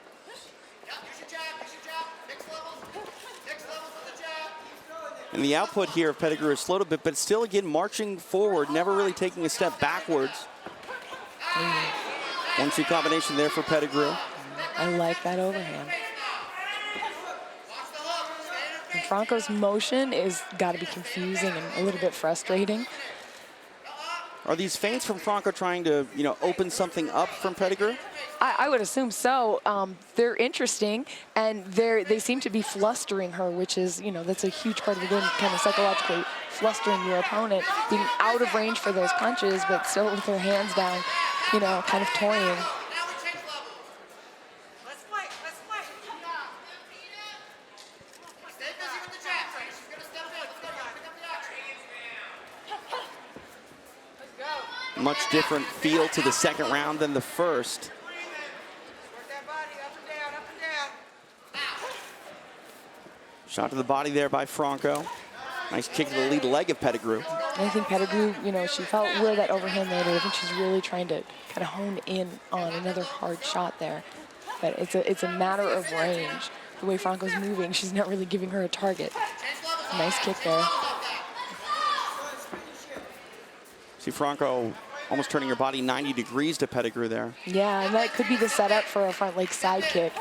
And the output here of Pedigrew is slowed a bit, but still, again, marching forward, never really taking a step backwards. 1-2 combination there for Pedigrew. I like that overhand. And Franco's motion is got to be confusing and a little bit frustrating. Are these feints from Franco trying to, open something up from Pedigrew? I would assume so. They're interesting, and they seem to be flustering her, which is, that's a huge part of the game, kind of psychologically flustering your opponent, being out of range for those punches, but still with her hands down, kind of toying. Much different feel to the second round than the first. Shot to the body there by Franco. Nice kick to the lead leg of Pedigrew. I think Pedigrew, she felt where that overhand landed. I think she's really trying to kind of hone in on another hard shot there. But it's a matter of range. The way Franco's moving, she's not really giving her a target. Nice kick there. See Franco almost turning her body 90 degrees to Pedigrew there. Yeah, and that could be the setup for a front leg side kick,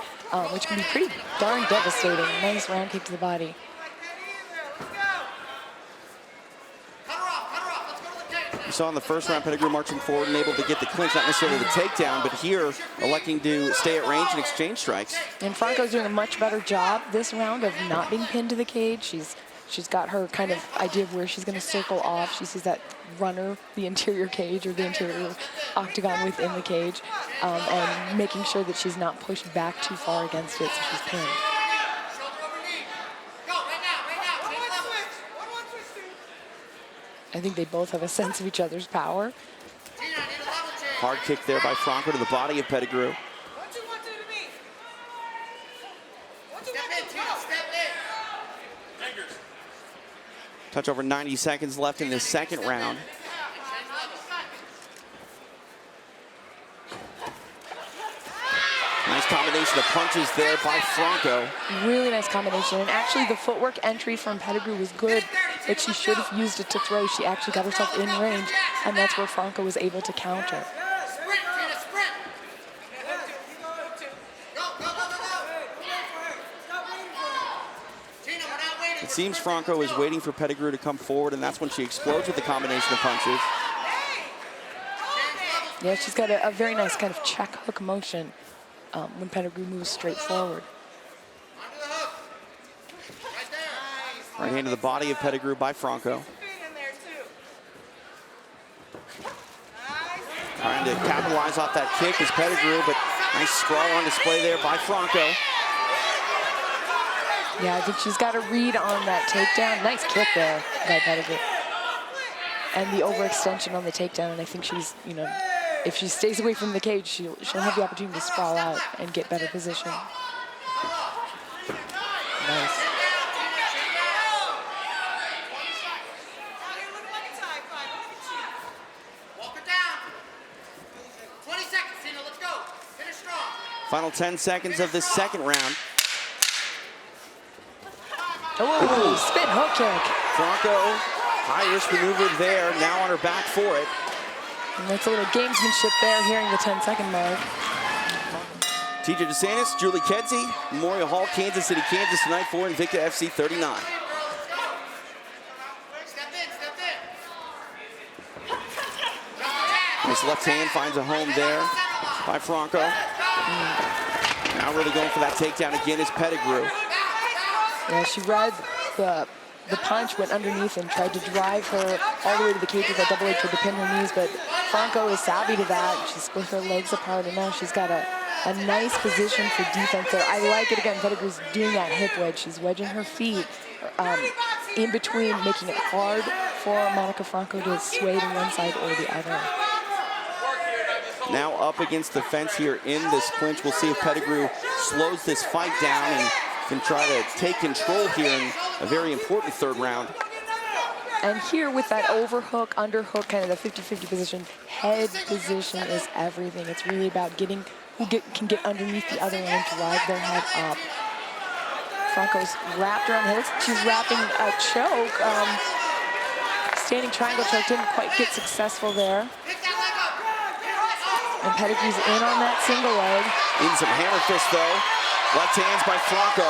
which can be pretty darn devastating. Nice round kick to the body. You saw in the first round Pedigrew marching forward and able to get the clinch, not necessarily the takedown, but here electing to stay at range and exchange strikes. And Franco's doing a much better job this round of not being pinned to the cage. She's got her kind of idea of where she's going to circle off. She sees that runner, the interior cage or the interior octagon within the cage, and making sure that she's not pushed back too far against it so she's pinned. I think they both have a sense of each other's power. Hard kick there by Franco to the body of Pedigrew. Touch over 90 seconds left in this second round. Nice combination of punches there by Franco. Really nice combination. And actually the footwork entry from Pedigrew was good, but she should have used it to throw. She actually got herself in range, and that's where Franco was able to counter. It seems Franco is waiting for Pedigrew to come forward, and that's when she explodes with the combination of punches. Yeah, she's got a very nice kind of check hook motion when Pedigrew moves straight forward. Right hand to the body of Pedigrew by Franco. Trying to capitalize off that kick is Pedigrew, but nice sprawl on display there by Franco. Yeah, I think she's got a read on that takedown. Nice kick there by Pedigrew. And the overextension on the takedown, and I think she's, if she stays away from the cage, she'll have the opportunity to sprawl out and get better position. Nice. Final 10 seconds of this second round. Oh, spin hook kick. Franco, high risk maneuver there, now on her back for it. And that's a little gamesmanship there, hearing the 10-second mark. TJ DeSantis, Julie Kedzie, Memorial Hall, Kansas City, Kansas tonight for Invicta FC 39. Nice left hand finds a home there by Franco. Now really going for that takedown again is Pedigrew. Yeah, she read the punch, went underneath and tried to drive her all the way to the cage with that double leg to pin her knees, but Franco is savvy to that. She split her legs apart, and now she's got a nice position for defense there. I like it again. Pedigrew's doing that hip wedge. She's wedging her feet in between, making it hard for Monica Franco to sway to one side or the other. Now up against the fence here in this clinch. We'll see if Pedigrew slows this fight down and can try to take control here in a very important third round. And here with that overhook, underhook, kind of the 50-50 position, head position is everything. It's really about getting who can get underneath the other one and drive their head up. Franco's wrapped around the head. She's wrapping a choke. Standing triangle choke, didn't quite get successful there. And Pedigrew's in on that single leg. In some hammer fist though. Left hands by Franco.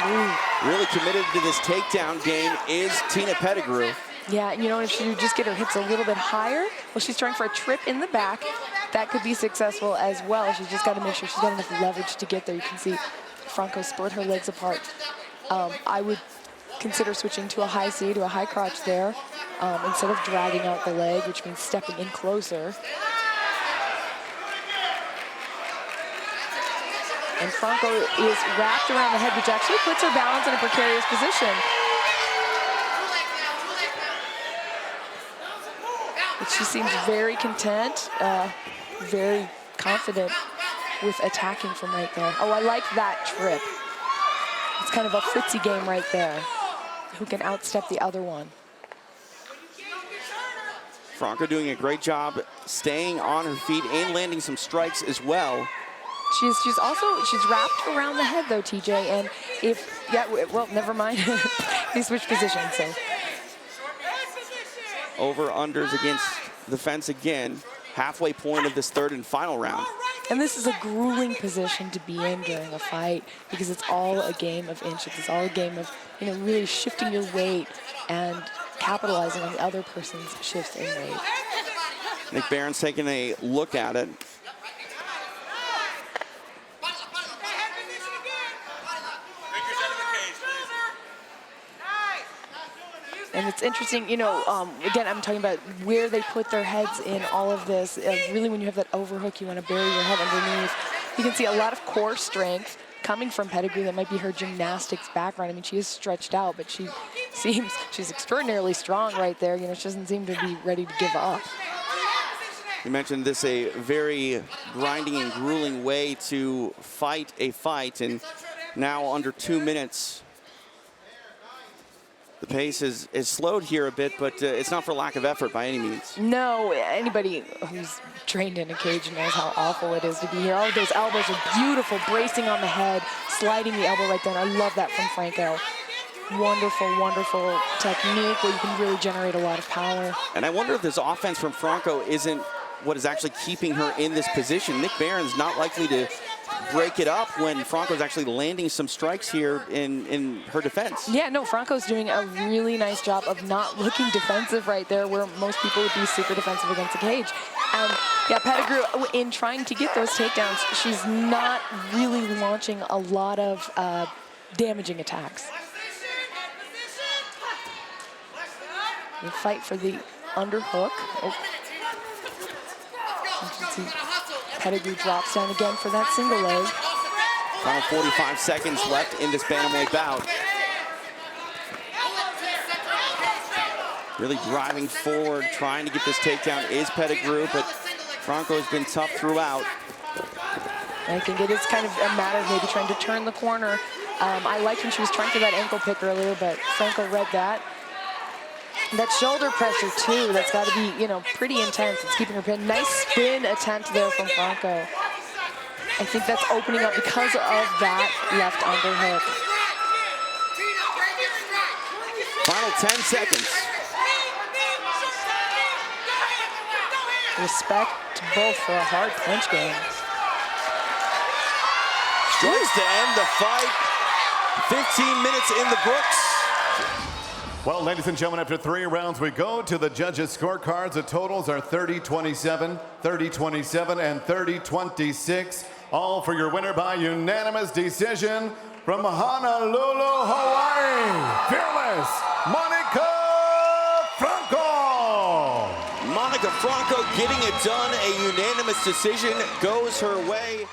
Ooh. Really committed to this takedown game is Tina Pedigrew. Yeah, you know, if she would just get her hips a little bit higher, well, she's trying for a trip in the back. That could be successful as well. She's just got to make sure she's got enough leverage to get there. You can see Franco split her legs apart. I would consider switching to a high C, to a high crotch there, instead of dragging out the leg, which means stepping in closer. And Franco is wrapped around the head, which actually puts her balance in a precarious position. But she seems very content, very confident with attacking from right there. Oh, I like that trip. It's kind of a footsie game right there. Who can outstep the other one? Franco doing a great job staying on her feet and landing some strikes as well. She's wrapped around the head though, TJ, and well, never mind. He switched positions, so. Over-unders against the fence again. Halfway point of this third and final round. And this is a grueling position to be in during a fight because it's all a game of inches. It's all a game of, you know, really shifting your weight and capitalizing on the other person's shifts in weight. Nick Barron's taking a look at it. And it's interesting, you know, again, I'm talking about where they put their heads in all of this. Really, when you have that overhook, you want to bury your head underneath. You can see a lot of core strength coming from Pedigrew. That might be her gymnastics background. I mean, she is stretched out, but she's extraordinarily strong right there. You know, she doesn't seem to be ready to give up. You mentioned this a very grinding and grueling way to fight a fight, and now under 2 minutes. The pace is slowed here a bit, but it's not for lack of effort by any means. No, anybody who's trained in a cage knows how awful it is to be here. All of those elbows are beautiful, bracing on the head, sliding the elbow right there. I love that from Franco. Wonderful, wonderful technique where you can really generate a lot of power. And I wonder if this offense from Franco isn't what is actually keeping her in this position. Nick Barron's not likely to break it up when Franco's actually landing some strikes here in her defense. Yeah, no, Franco's doing a really nice job of not looking defensive right there where most people would be super defensive against a cage. And yeah, Pedigrew, in trying to get those takedowns, she's not really launching a lot of damaging attacks. You fight for the underhook. Oh. You can see Pedigrew drops down again for that single leg. Final 45 seconds left in this bantamweight bout. Really driving forward, trying to get this takedown is Pedigrew, but Franco has been tough throughout. I think it is kind of a matter of maybe trying to turn the corner. I liked when she was trying for that ankle pick earlier, but Franco read that. That shoulder pressure too, that's got to be, you know, pretty intense. It's keeping her pinned. Nice spin attempt there from Franco. I think that's opening up because of that left underhook. Final 10 seconds. Respect to both for a hard punch game. Strikes to end the fight. 15 minutes in the books. Well, ladies and gentlemen, after 3 rounds, we go to the judges' scorecards. The totals are 30-27, 30-27, and 30-26. All for your winner by unanimous decision from Honolulu, Hawaii, fearless Monica Franco. Monica Franco getting it done. A unanimous decision goes her way.